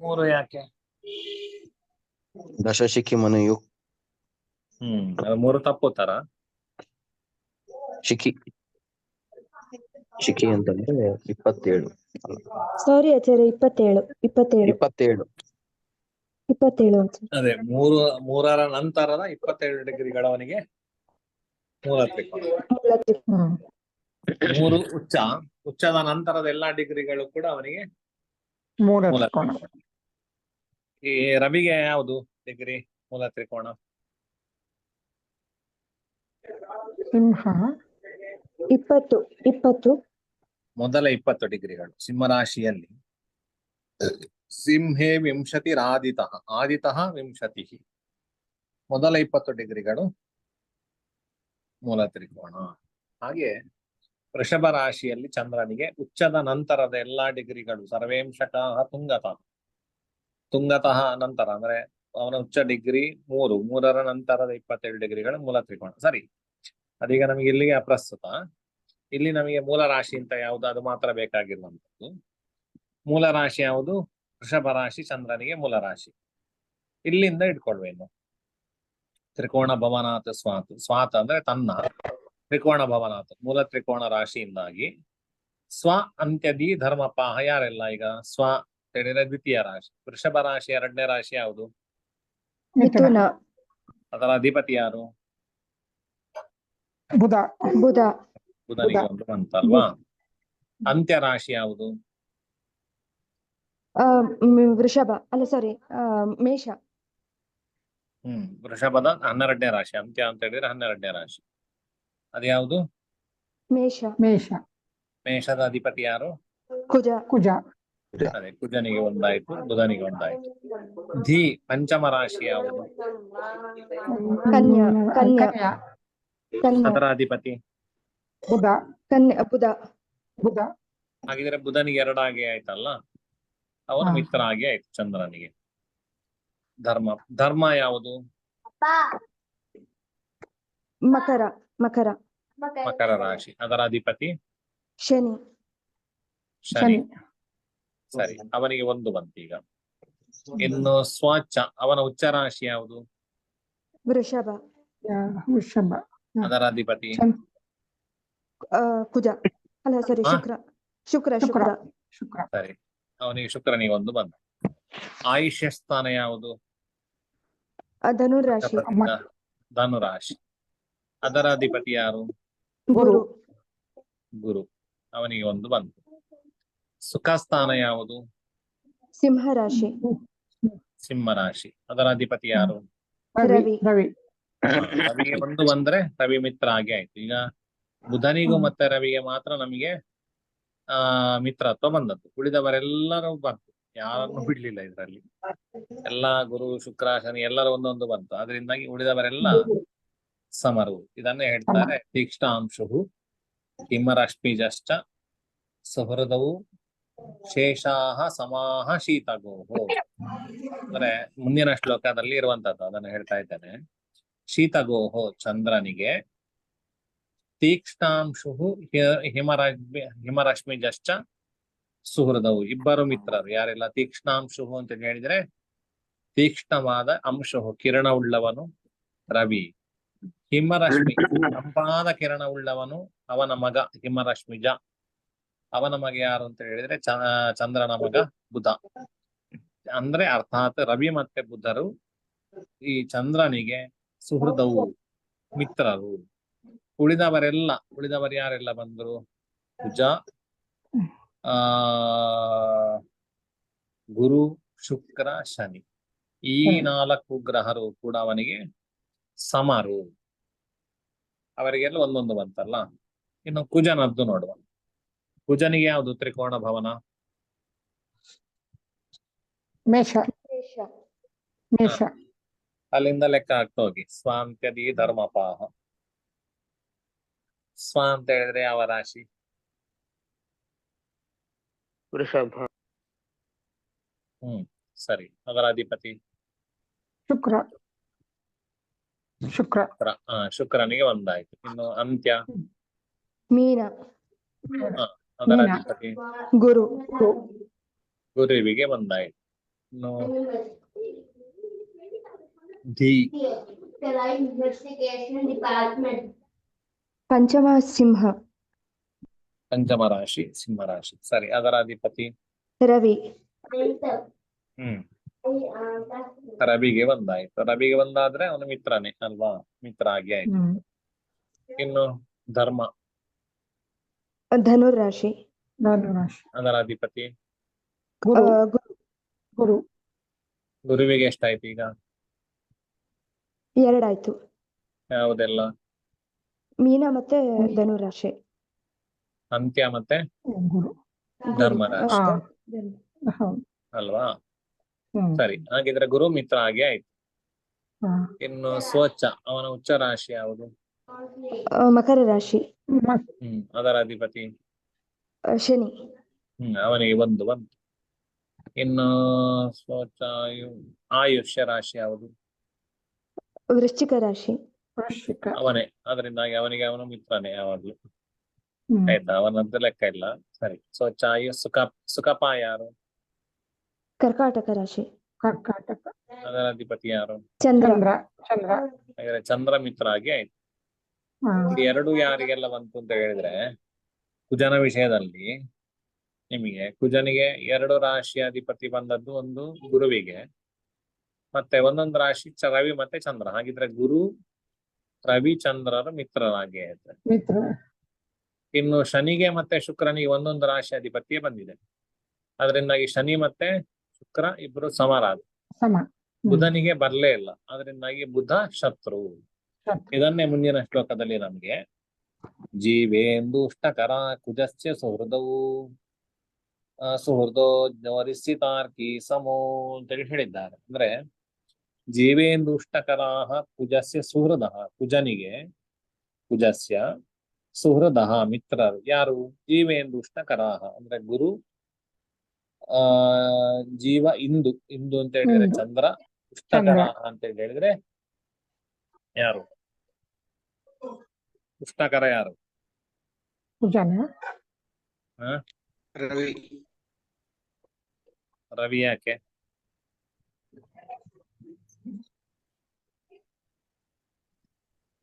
3 ಯಾಕೆ? ದಶಶಿಖಿ ಮನೆಯು. ಅದು 3 ತಪ್ಪು ತರ. ಶಿಖಿ ಅಂತಂದ್ರೆ 27. ಸಾರಿ ಆಚಾರ್ಯ, 27. ಅದೇ 3ರ ನಂತರದ 27 ಡಿಗ್ರಿಗಳವನಿಗೆ ಮೂಲ ತ್ರಿಕೋಣ. 3 ಉಚ್ಚದ ನಂತರದ ಎಲ್ಲಾ ಡಿಗ್ರಿಗಳು ಕೂಡ ಅವನಿಗೆ ಮೂಲ ತ್ರಿಕೋಣ. ಈ ರವಿಗೆ ಯಾವುದು ಡಿಗ್ರಿ ಮೂಲ ತ್ರಿಕೋಣ? ಸಿಂಹ. 20. ಮೊದಲ 20 ಡಿಗ್ರಿಗಳು ಸಿಂಹರಾಶಿಯಲ್ಲಿ. ಸಿಂಹೇ 20 ಆದಿತಃ 20. ಮೊದಲ 20 ಡಿಗ್ರಿಗಳು ಮೂಲ ತ್ರಿಕೋಣ. ಹಾಗೆ ವೃಷಭ ರಾಶಿಯಲ್ಲಿ ಚಂದ್ರನಿಗೆ ಉಚ್ಚದ ನಂತರದ ಎಲ್ಲಾ ಡಿಗ್ರಿಗಳು ಸರ್ವೇಂಶತಃ ತುಂಗತಃ ನಂತರ ಅಂದ್ರೆ ಅವನ ಉಚ್ಚ ಡಿಗ್ರಿ 3. 3ರ ನಂತರದ 27 ಡಿಗ್ರಿಗಳು ಮೂಲ ತ್ರಿಕೋಣ. ಸರಿ. ಅದೀಗ ನಮಗೆ ಇಲ್ಲಿಗೆ ಅಪ್ರಸ್ತುತ. ಇಲ್ಲಿ ನಮಗೆ ಮೂಲ ರಾಶಿ ಅಂತ ಯಾವುದು, ಅದು ಮಾತ್ರ ಬೇಕಾಗಿರುವಂತದ್ದು. ಮೂಲ ರಾಶಿ ಯಾವುದು? ವೃಷಭ ರಾಶಿ, ಚಂದ್ರನಿಗೆ ಮೂಲ ರಾಶಿ. ಇಲ್ಲಿಂದ ಇಟ್ಕೊಳ್ವೇನು? ತ್ರಿಕೋಣ ಭವನಾಥ ಸ್ವಾತ್. ಸ್ವಾತ್ ಅಂದ್ರೆ ತನ್ನ, ತ್ರಿಕೋಣ ಭವನಾಥ ಮೂಲ ತ್ರಿಕೋಣ ರಾಶಿಯಿಂದಾಗಿ ಸ್ವ ಅಂತ್ಯದಿ ಧರ್ಮಪಾಹ. ಯಾರೆಲ್ಲ ಈಗ ಸ್ವ ಹೇಳಿದ್ರೆ ದ್ವಿತೀಯ ರಾಶಿ. ವೃಷಭ ರಾಶಿ ಎರಡನೇ ರಾಶಿ ಯಾವುದು? ಮಿಥುನ. ಅದರ ಅಧಿಪತಿ ಯಾರು? ಬುಧ. ಬುಧ. ಬುಧನಿಗೆ ಒಂದು ಬಂತಲ್ವಾ? ಅಂತ್ಯ ರಾಶಿ ಯಾವುದು? ವೃಷಭ ಅಲ್ಲ, ಸಾರಿ, ಮೇಷ. ವೃಷಭದ 12ನೇ ರಾಶಿ. ಅಂತ್ಯ ಅಂತ ಹೇಳಿದ್ರೆ 12ನೇ ರಾಶಿ. ಅದ್ಯಾವುದು? ಮೇಷ. ಮೇಷ. ಮೇಷದ ಅಧಿಪತಿ ಯಾರು? ಕುಜ. ಕುಜ. ಅದೇ, ಕುಜನಿಗೆ ಒಂದಾಯ್ತು, ಬುಧನಿಗೆ ಒಂದಾಯ್ತು. ಧಿ ಪಂಚಮ ರಾಶಿ ಯಾವುದು? ಕನ್ಯಾ. ಕನ್ಯಾ. ಕನ್ಯಾ. ಅದರ ಅಧಿಪತಿ? ಬುಧ. ಕನ್ಯಾ. ಬುಧ. ಬುಧ. ಹಾಗಿದ್ರೆ ಬುಧನಿಗೆ ಎರಡಾಗಿ ಆಯ್ತಲ್ಲ, ಅವನು ಮಿತ್ರ ಆಗಿ ಆಯ್ತು ಚಂದ್ರನಿಗೆ. ಧರ್ಮ. ಧರ್ಮ ಯಾವುದು? ಮಕರ. ಮಕರ. ಮಕರ ರಾಶಿ. ಅದರ ಅಧಿಪತಿ? ಶನಿ. ಶನಿ. ಸರಿ, ಅವನಿಗೆ ಒಂದು ಬಂತೀಗ. ಇನ್ನು ಸ್ವಚ್ಛ, ಅವನ ಉಚ್ಚ ರಾಶಿ ಯಾವುದು? ವೃಷಭ. ವೃಷಭ. ಅದರ ಅಧಿಪತಿ? ಕುಜ ಅಲ್ಲ, ಸಾರಿ, ಶುಕ್ರ. ಶುಕ್ರ. ಶುಕ್ರ. ಶುಕ್ರ. ಸರಿ, ಅವನಿಗೆ ಶುಕ್ರನಿಗೆ ಒಂದು ಬಂದ. ಆಯುಷ್ಯ ಸ್ಥಾನ ಯಾವುದು? ಧನುರಾಶಿ. ಧನುರಾಶಿ. ಅದರ ಅಧಿಪತಿ ಯಾರು? ಗುರು. ಗುರು. ಅವನಿಗೆ ಒಂದು ಬಂತು. ಸುಖ ಸ್ಥಾನ ಯಾವುದು? ಸಿಂಹರಾಶಿ. ಸಿಂಹರಾಶಿ. ಅದರ ಅಧಿಪತಿ ಯಾರು? ರವಿ. ರವಿ. ರವಿಗೆ ಒಂದು ಬಂದ್ರೆ ರವಿ ಮಿತ್ರ ಆಗಿ ಆಯ್ತು. ಈಗ ಬುಧನಿಗೂ ಮತ್ತೆ ರವಿಗೆ ಮಾತ್ರ ನಮಗೆ ಮಿತ್ರತ್ವ ಬಂದದ್ದು. ಉಳಿದವರೆಲ್ಲರೂ ಬಂತು, ಯಾರನ್ನು ಬಿಡ್ಲಿಲ್ಲ ಇದರಲ್ಲಿ. ಎಲ್ಲಾ ಗುರು, ಶುಕ್ರ, ಶನಿ ಎಲ್ಲರೂ ಒಂದೊಂದು ಬಂತು. ಅದರಿಂದಾಗಿ ಉಳಿದವರೆಲ್ಲ ಸಮರು. ಇದನ್ನೇ ಹೇಳ್ತಾರೆ ತೀಕ್ಷ್ಣಾಂಶು ಹಿಮರಶ್ಮಿಜಶ್ಚ ಸುಹೃದವು ಶೇಷಾಹ ಸಮಾಹ ಶೀತಗೋಹೋ. ಅಂದ್ರೆ ಮುಂದಿನ ಶ್ಲೋಕದಲ್ಲಿ ಇರುವಂತದ್ದು, ಅದನ್ನು ಹೇಳ್ತಾ ಇದ್ದೇನೆ. ಶೀತಗೋಹೋ ಚಂದ್ರನಿಗೆ, ತೀಕ್ಷ್ಣಾಂಶು ಹಿಮರಶ್ಮಿಜಶ್ಚ ಸುಹೃದವು ಇಬ್ಬರು ಮಿತ್ರರು. ಯಾರೆಲ್ಲ? ತೀಕ್ಷ್ಣಾಂಶು ಅಂತ ಹೇಳಿದ್ರೆ ತೀಕ್ಷ್ಣವಾದ ಅಂಶು, ಕಿರಣವುಳ್ಳವನು ರವಿ. ಹಿಮರಶ್ಮಿ ತಂಪಾದ ಕಿರಣವುಳ್ಳವನು ಅವನ ಮಗ ಹಿಮರಶ್ಮಿಜ. ಅವನ ಮಗ ಯಾರು ಅಂತ ಹೇಳಿದ್ರೆ ಚಂದ್ರನ ಮಗ ಬುಧ. ಅಂದ್ರೆ ಅರ್ಥಾತ್ ರವಿ ಮತ್ತೆ ಬುಧರು ಈ ಚಂದ್ರನಿಗೆ ಸುಹೃದವು, ಮಿತ್ರರು. ಉಳಿದವರು ಯಾರೆಲ್ಲ ಬಂದರು? ಕುಜ, ಗುರು, ಶುಕ್ರ, ಶನಿ. ಈ 4 ಗ್ರಹರು ಕೂಡ ಅವನಿಗೆ ಸಮರು. ಅವರಿಗೆಲ್ಲ ಒಂದೊಂದು ಬಂತಲ್ಲ. ಇನ್ನು ಕುಜನದ್ದು ನೋಡುವ. ಕುಜನಿಗೆ ಯಾವುದು ತ್ರಿಕೋಣ ಭವನ? ಮೇಷ. ಮೇಷ. ಅಲ್ಲಿಂದ ಲೆಕ್ಕ ಹಾಕ್ತಾ ಹೋಗಿ. ಸ್ವಾಂತ್ಯದಿ ಧರ್ಮಪಾಹ. ಸ್ವ ಅಂತ ಹೇಳಿದ್ರೆ ಯಾವ ರಾಶಿ? ವೃಷಭ. ಸರಿ. ಅದರ ಅಧಿಪತಿ? ಶುಕ್ರ. ಶುಕ್ರ. ಶುಕ್ರನಿಗೆ ಒಂದಾಯ್ತು. ಇನ್ನು ಅಂತ್ಯ? ಮೀನ. ಅದರ ಅಧಿಪತಿ? ಗುರು. ಗುರುವಿಗೆ ಒಂದಾಯ್ತು. ಇನ್ನು ಧಿ? ಪಂಚಮ ಸಿಂಹ. ಪಂಚಮ ರಾಶಿ ಸಿಂಹರಾಶಿ. ಸರಿ. ಅದರ ಅಧಿಪತಿ? ರವಿ. ರವಿಗೆ ಒಂದಾಯ್ತು. ರವಿಗೆ ಒಂದಾದ್ರೆ ಅವನು ಮಿತ್ರನೇ ಅಲ್ವಾ? ಮಿತ್ರ ಆಗಿ ಆಯ್ತು. ಇನ್ನು ಧರ್ಮ? ಧನುರಾಶಿ. ಅದರ ಅಧಿಪತಿ? ಗುರು. ಗುರುವಿಗೆ ಎಷ್ಟಾಯ್ತು ಈಗ? 2 ಆಯ್ತು. ಯಾವುದೆಲ್ಲ? ಮೀನ ಮತ್ತೆ ಧನುರಾಶಿ. ಅಂತ್ಯ ಮತ್ತೆ ಧರ್ಮರಾಶಿ ಅಲ್ವಾ? ಸರಿ. ಹಾಗಿದ್ರೆ ಗುರು ಮಿತ್ರ ಆಗಿ ಆಯ್ತು. ಇನ್ನು ಸ್ವಚ್ಛ, ಅವನ ಉಚ್ಚ ರಾಶಿ ಯಾವುದು? ಮಕರ ರಾಶಿ. ಅದರ ಅಧಿಪತಿ? ಶನಿ. ಅವನಿಗೆ ಒಂದು ಬಂತು. ಇನ್ನು ಸ್ವಚ್ಛ ಆಯುಷ್ಯ ರಾಶಿ ಯಾವುದು? ವೃಶ್ಚಿಕ ರಾಶಿ. ವೃಶ್ಚಿಕ. ಅವನೇ, ಅದರಿಂದಾಗಿ ಅವನಿಗೆ ಅವನು ಮಿತ್ರನೇ ಯಾವಾಗ್ಲೂ. ಹ್ಮ್. ಆಯ್ತಾ, ಅವನದ್ದು ಲೆಕ್ಕ ಇಲ್ಲ. ಸರಿ. ಸೊ ಚಾಯು ಸುಖಪ ಯಾರು? ಕರ್ಕಾಟಕ ರಾಶಿ. ಕರ್ಕಾಟಕ. ಅದರ ಅಧಿಪತಿ ಯಾರು? ಚಂದ್ರ. ಚಂದ್ರ. ಚಂದ್ರ. ಹಾಗಾದ್ರೆ ಚಂದ್ರ ಮಿತ್ರ ಆಗಿ ಆಯ್ತು. ಹಾ. ಈ ಎರಡು ಯಾರಿಗೆಲ್ಲ ಬಂತು ಅಂತ ಹೇಳಿದ್ರೆ, ಕುಜನ ವಿಷಯದಲ್ಲಿ ನಿಮಗೆ ಕುಜನಿಗೆ 2 ರಾಶಿಯ ಅಧಿಪತಿ ಬಂದದ್ದು, ಒಂದು ಗುರುವಿಗೆ, ಮತ್ತೆ ಒಂದೊಂದು ರಾಶಿ ರವಿ ಮತ್ತೆ ಚಂದ್ರ. ಹಾಗಿದ್ರೆ ಗುರು ರವಿ ಚಂದ್ರರ ಮಿತ್ರರಾಗಿ ಆಯ್ತು. ಮಿತ್ರ. ಇನ್ನು ಶನಿಗೆ ಮತ್ತೆ ಶುಕ್ರನಿಗೆ ಒಂದೊಂದು ರಾಶಿ ಅಧಿಪತಿಯೇ ಬಂದಿದೆ. ಅದರಿಂದಾಗಿ ಶನಿ ಮತ್ತೆ ಶುಕ್ರ ಇಬ್ರು ಸಮರಾದ. ಸಮ. ಬುಧನಿಗೆ ಬರ್ಲೇ ಇಲ್ಲ, ಅದರಿಂದಾಗಿ ಬುಧ ಶತ್ರು. ಶತ್ರು. ಇದನ್ನೇ ಮುಂದಿನ ಶ್ಲೋಕದಲ್ಲಿ ನಮ್ಗೆ ಜೀವೇಂದುಷ್ಟಕರ ಕುಜಸ್ಯ ಸುಹೃದವು ಸುಹೃದೋ ವರಿಸಿತಾರ್ಕಿ ಸಮೋ ಅಂತೇಳಿ ಹೇಳಿದ್ದಾರೆ. ಅಂದ್ರೆ ಜೀವೇಂದುಷ್ಟಕರಾಹ ಕುಜಸ್ಯ ಸುಹೃದ, ಕುಜನಿಗೆ ಕುಜಸ್ಯ ಸುಹೃದ ಮಿತ್ರರು ಯಾರು? ಜೀವೇಂದುಷ್ಟಕರಾಹ ಅಂದ್ರೆ ಗುರು, ಜೀವ, ಇಂದು. ಇಂದು ಅಂತ ಹೇಳಿದ್ರೆ ಇಂದು. ಚಂದ್ರ, ಉಷ್ಟಕರಾಹ ಅಂತ ಹೇಳಿದ್ರೆ ಯಾರು? ಉಷ್ಣಕರ ಯಾರು? ಕುಜನ. ಹ? ರವಿ. ರವಿ ಯಾಕೆ?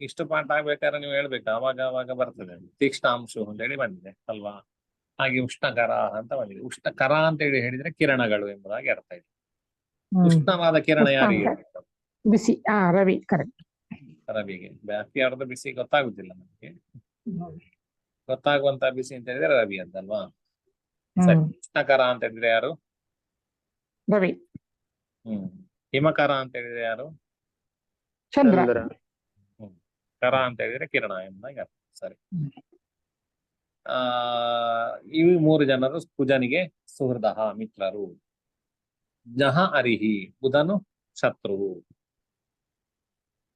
ಇಷ್ಟು ಪಾಠ ಆಗ್ಬೇಕಾದ್ರೆ ನೀವು ಹೇಳ್ಬೇಕು, ಅವಾಗ ಅವಾಗ ಬರ್ತದೆ. ತೀಕ್ಷ್ಣಾಂಶು ಅಂತ ಹೇಳಿ ಬಂದಿದೆ ಅಲ್ವಾ? ಹಾಗೆ ಉಷ್ಣಕರ ಅಂತ ಬಂದಿದೆ. ಉಷ್ಣಕರ ಅಂತ ಹೇಳಿ ಹೇಳಿದ್ರೆ ಕಿರಣಗಳು ಎಂಬುದಾಗಿ ಅರ್ಥ ಇದೆ. ಉಷ್ಣವಾದ ಕಿರಣ ಉಷ್ಣ ಯಾರಿಗೆ? ಅಂದ್ರೆ ಬಿಸಿ. ರವಿ. ಕರೆಕ್ಟ್. ರವಿಗೆ. ಬಾಕಿ ಯಾರ್ದು ಬಿಸಿ ಗೊತ್ತಾಗುದಿಲ್ಲ ನಮಗೆ. ಗೊತ್ತಾಗುವಂತ ಬಿಸಿ ಅಂತ ಹೇಳಿದ್ರೆ ರವಿ ಅಂತಲ್ವಾ? ಸರಿ. ಉಷ್ಣಕರ ಅಂತ ಹೇಳಿದ್ರೆ ಯಾರು? ರವಿ. ಹಿಮಕರ ಅಂತ ಹೇಳಿದ್ರೆ ಯಾರು? ಚಂದ್ರ. ಕರ ಅಂತ ಹೇಳಿದ್ರೆ ಕಿರಣ ಎಂಬುದಾಗಿ ಅರ್ಥ. ಸರಿ. ಇವು 3 ಜನರು ಕುಜನಿಗೆ ಸುಹೃದ ಮಿತ್ರರು. ಜಹ ಅರಿಹಿ, ಬುಧನು ಶತ್ರು.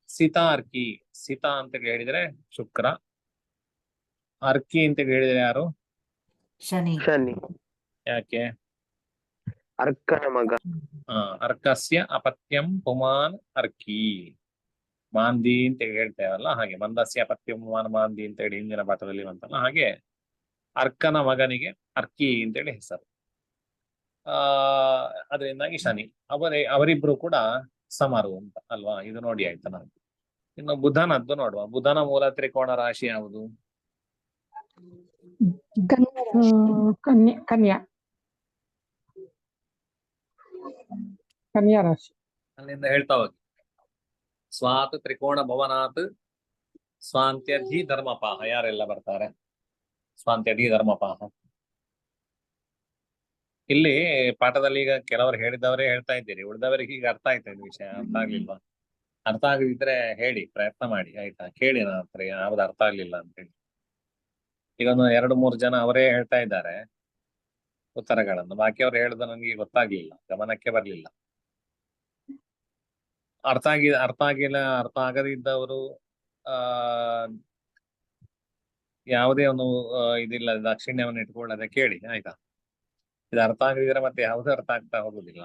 ಸಿತಾರ್ಕಿ, ಸಿತಾ ಅಂತ ಹೇಳಿದ್ರೆ ಶುಕ್ರ. ಅರ್ಕಿ ಅಂತ ಹೇಳಿದ್ರೆ ಯಾರು? ಶನಿ. ಯಾಕೆ? ಅರ್ಕನ ಮಗ. ಅರ್ಕಸ್ಯ ಅಪತ್ಯಂ ಪುಮಾನ್ ಅರ್ಕಿ. ಮಾಂದಿ ಅಂತ ಹೇಳ್ತೇವಲ್ಲ, ಹಾಗೆ ಮಂದಸ್ಯ ಅಪತ್ಯಂ ಪುಮಾನ್ ಮಾಂದಿ ಅಂತ ಹೇಳಿ ಹಿಂದಿನ ಪಾಠದಲ್ಲಿ ಬಂತಲ್ಲ, ಹಾಗೆ ಅರ್ಕನ ಮಗನಿಗೆ ಅರ್ಕಿ ಅಂತೇಳಿ ಹೆಸರು. ಅದರಿಂದಾಗಿ ಶನಿ. ಅವರಿಬ್ರು ಕೂಡ ಸಮರು ಅಂತ ಅಲ್ವಾ? ಇದು ನೋಡಿ ಆಯ್ತಾ ನಾವು. ಇನ್ನು ಬುಧನದ್ದು ನೋಡುವ. ಬುಧನ ಮೂಲ ತ್ರಿಕೋಣ ರಾಶಿ ಯಾವುದು? ಕನ್ಯಾ. ಕನ್ಯಾ ರಾಶಿ. ಅಲ್ಲಿಂದ ಹೇಳ್ತಾ ಹೋಗಿ. ಸ್ವಾತ್ ತ್ರಿಕೋಣ ಭವನಾತ್ ಸ್ವಾಂತ್ಯಧಿ ಧರ್ಮಪಾಹ. ಯಾರೆಲ್ಲ ಬರ್ತಾರೆ? ಸ್ವಾಂತ್ಯಧಿ ಧರ್ಮಪಾಹ. ಇಲ್ಲಿ ಪಾಠದಲ್ಲಿ ಈಗ ಕೆಲವರು ಹೇಳಿದವರೇ ಹೇಳ್ತಾ ಇದ್ದೀರಿ, ಉಳಿದವರಿಗೆ ಈಗ ಅರ್ಥ ಆಯ್ತಾ ಇದು ವಿಷಯ? ಅರ್ಥ ಆಗ್ಲಿಲ್ವಾ? ಅರ್ಥ ಆಗದಿದ್ರೆ ಹೇಳಿ, ಪ್ರಯತ್ನ ಮಾಡಿ ಆಯ್ತಾ? ಕೇಳಿ ನನ್ನ ಹತ್ರ ಯಾವ್ದು ಅರ್ಥ ಆಗ್ಲಿಲ್ಲ ಅಂತೇಳಿ. ಈಗ ಒಂದು 2-3 ಜನ ಅವರೇ ಹೇಳ್ತಾ ಇದ್ದಾರೆ ಉತ್ತರಗಳನ್ನು. ಬಾಕಿಯವ್ರು ಹೇಳುದು ನನಗೆ ಗೊತ್ತಾಗ್ಲಿಲ್ಲ, ಗಮನಕ್ಕೆ ಬರ್ಲಿಲ್ಲ. ಅರ್ಥ ಆಗದಿದ್ದವರು ಯಾವುದೇ ಒಂದು ಇದಿಲ್ಲ, ದಾಕ್ಷಿಣ್ಯವನ್ನು ಇಟ್ಕೊಳ್ಳದೆ ಕೇಳಿ ಆಯ್ತಾ? ಇದು ಅರ್ಥ ಆಗದಿದ್ರೆ ಮತ್ತೆ ಯಾವುದು ಅರ್ಥ ಆಗ್ತಾ ಹೋಗುದಿಲ್ಲ.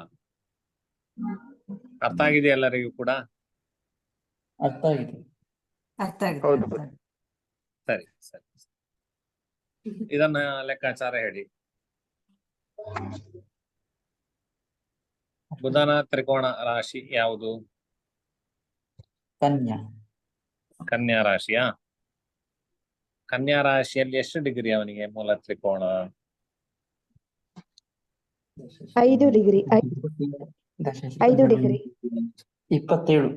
ಅರ್ಥ ಆಗಿದೆ ಎಲ್ಲರಿಗೂ ಕೂಡ? ಅರ್ಥ ಆಗಿದೆ. ಸರಿ ಸರಿ. ಇದನ್ನ ಲೆಕ್ಕಾಚಾರ ಹೇಳಿ. ಬುಧನ ತ್ರಿಕೋಣ ರಾಶಿ ಯಾವುದು? ಕನ್ಯಾ. ಕನ್ಯಾ ರಾಶಿಯಾ? ಕನ್ಯಾ ರಾಶಿಯಲ್ಲಿ ಎಷ್ಟು ಡಿಗ್ರಿ ಅವನಿಗೆ ಮೂಲ ತ್ರಿಕೋಣ? 5 ಡಿಗ್ರಿ. 5 ಡಿಗ್ರಿ. 27.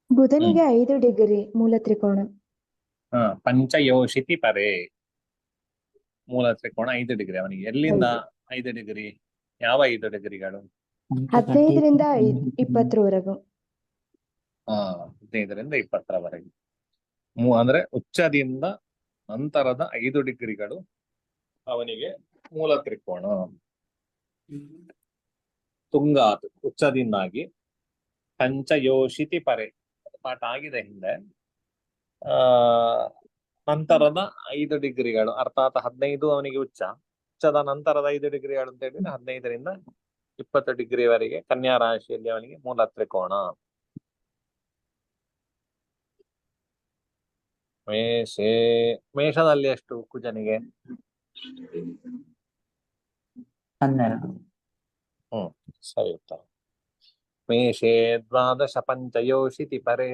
ಬುಧನಿಗೆ 5 ಡಿಗ್ರಿ ಮೂಲ ತ್ರಿಕೋಣ. ಪಂಚಯೋಷಿತಿ ಪರೇ. ಮೂಲ ತ್ರಿಕೋಣ 5 ಡಿಗ್ರಿ ಅವನಿಗೆ. ಎಲ್ಲಿಂದ 5 ಡಿಗ್ರಿ? ಯಾವ 5 ಡಿಗ್ರಿಗಳು? 15ರಿಂದ 20ರವರೆಗೂ. 15ರಿಂದ 20ರವರೆಗೆ. ಅಂದ್ರೆ ಉಚ್ಚದಿಂದ ನಂತರದ 5 ಡಿಗ್ರಿಗಳು ಅವನಿಗೆ ಮೂಲ ತ್ರಿಕೋಣ. ತುಂಗಾತ್ ಉಚ್ಚದಿಂದಾಗಿ ಪಂಚಯೋಷಿತಿ ಪರೆ ಪಾಠ ಆಗಿದೆ ಹಿಂದೆ. ನಂತರದ 5 ಡಿಗ್ರಿಗಳು ಅರ್ಥಾತ್ 15 ಅವನಿಗೆ ಉಚ್ಚ. ಉಚ್ಚದ ನಂತರದ 5 ಡಿಗ್ರಿಗಳು ಅಂತ ಹೇಳಿದ್ರೆ 15ರಿಂದ 20 ಡಿಗ್ರಿವರೆಗೆ ಕನ್ಯಾ ರಾಶಿಯಲ್ಲಿ ಅವನಿಗೆ ಮೂಲ ತ್ರಿಕೋಣ. ಮೇಷದಲ್ಲಿ ಎಷ್ಟು ಕುಜನಿಗೆ? 12. ಸರಿ ಉತ್ತರ. ಮೇಷೇ 12 ಪಂಚಯೋಷಿತಿ ಪರೇ.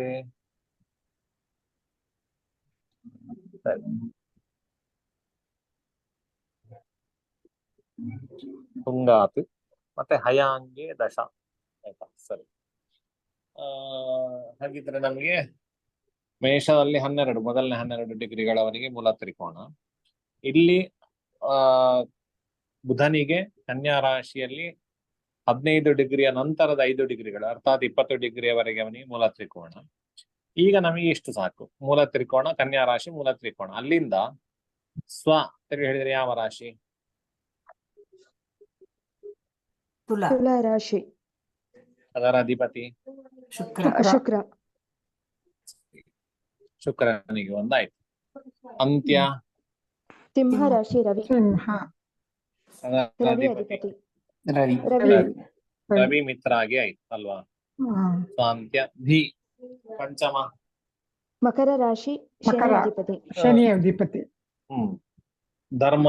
ಸರಿ. ತುಂಗಾತ್ ಮತ್ತೆ ಹಯಾಂಗೆ ದಶ. ಆಯ್ತಾ? ಸರಿ. ಹಾಗಿದ್ರೆ ನಮಗೆ ಮೇಷದಲ್ಲಿ 12 ಮೊದಲನೇ 12 ಡಿಗ್ರಿಗಳವರೆಗೆ ಮೂಲ ತ್ರಿಕೋಣ. ಇಲ್ಲಿ ಬುಧನಿಗೆ ಕನ್ಯಾ ರಾಶಿಯಲ್ಲಿ 15 ಡಿಗ್ರಿಯ ನಂತರದ 5 ಡಿಗ್ರಿಗಳು ಅರ್ಥಾತ್ 20 ಡಿಗ್ರಿಯವರೆಗೆ ಅವನಿಗೆ ಮೂಲ ತ್ರಿಕೋಣ. ಈಗ ನಮಗೆ ಇಷ್ಟು ಸಾಕು. ಮೂಲ ತ್ರಿಕೋಣ, ಕನ್ಯಾ ರಾಶಿ, ಮೂಲ ತ್ರಿಕೋಣ. ಅಲ್ಲಿಂದ ಸ್ವ ಅಂತ ಹೇಳಿದ್ರೆ ಯಾವ ರಾಶಿ? ತುಲಾ. ತುಲಾ ರಾಶಿ. ಅದರ ಅಧಿಪತಿ ಶುಕ್ರ. ಶುಕ್ರ. ಶುಕ್ರನಿಗೆ ಒಂದಾಯ್ತು. ಅಂತ್ಯ ಸಿಂಹ ರಾಶಿ. ರವಿ. ಸಿಂಹ. ಅದರ ರವಿ ಅಧಿಪತಿ ಅಧಿಪತಿ. ರವಿ. ರವಿ. ರವಿ ಮಿತ್ರ ಆಗಿ ಆಯ್ತು ಅಲ್ವಾ? ಹ್ಮ್. ಅಂತ್ಯ ಧಿ ಪಂಚಮ ಮಕರ ರಾಶಿ. ಶನಿ ಮಕರ. ಅಧಿಪತಿ. ಶನಿ ಅಧಿಪತಿ. ಧರ್ಮ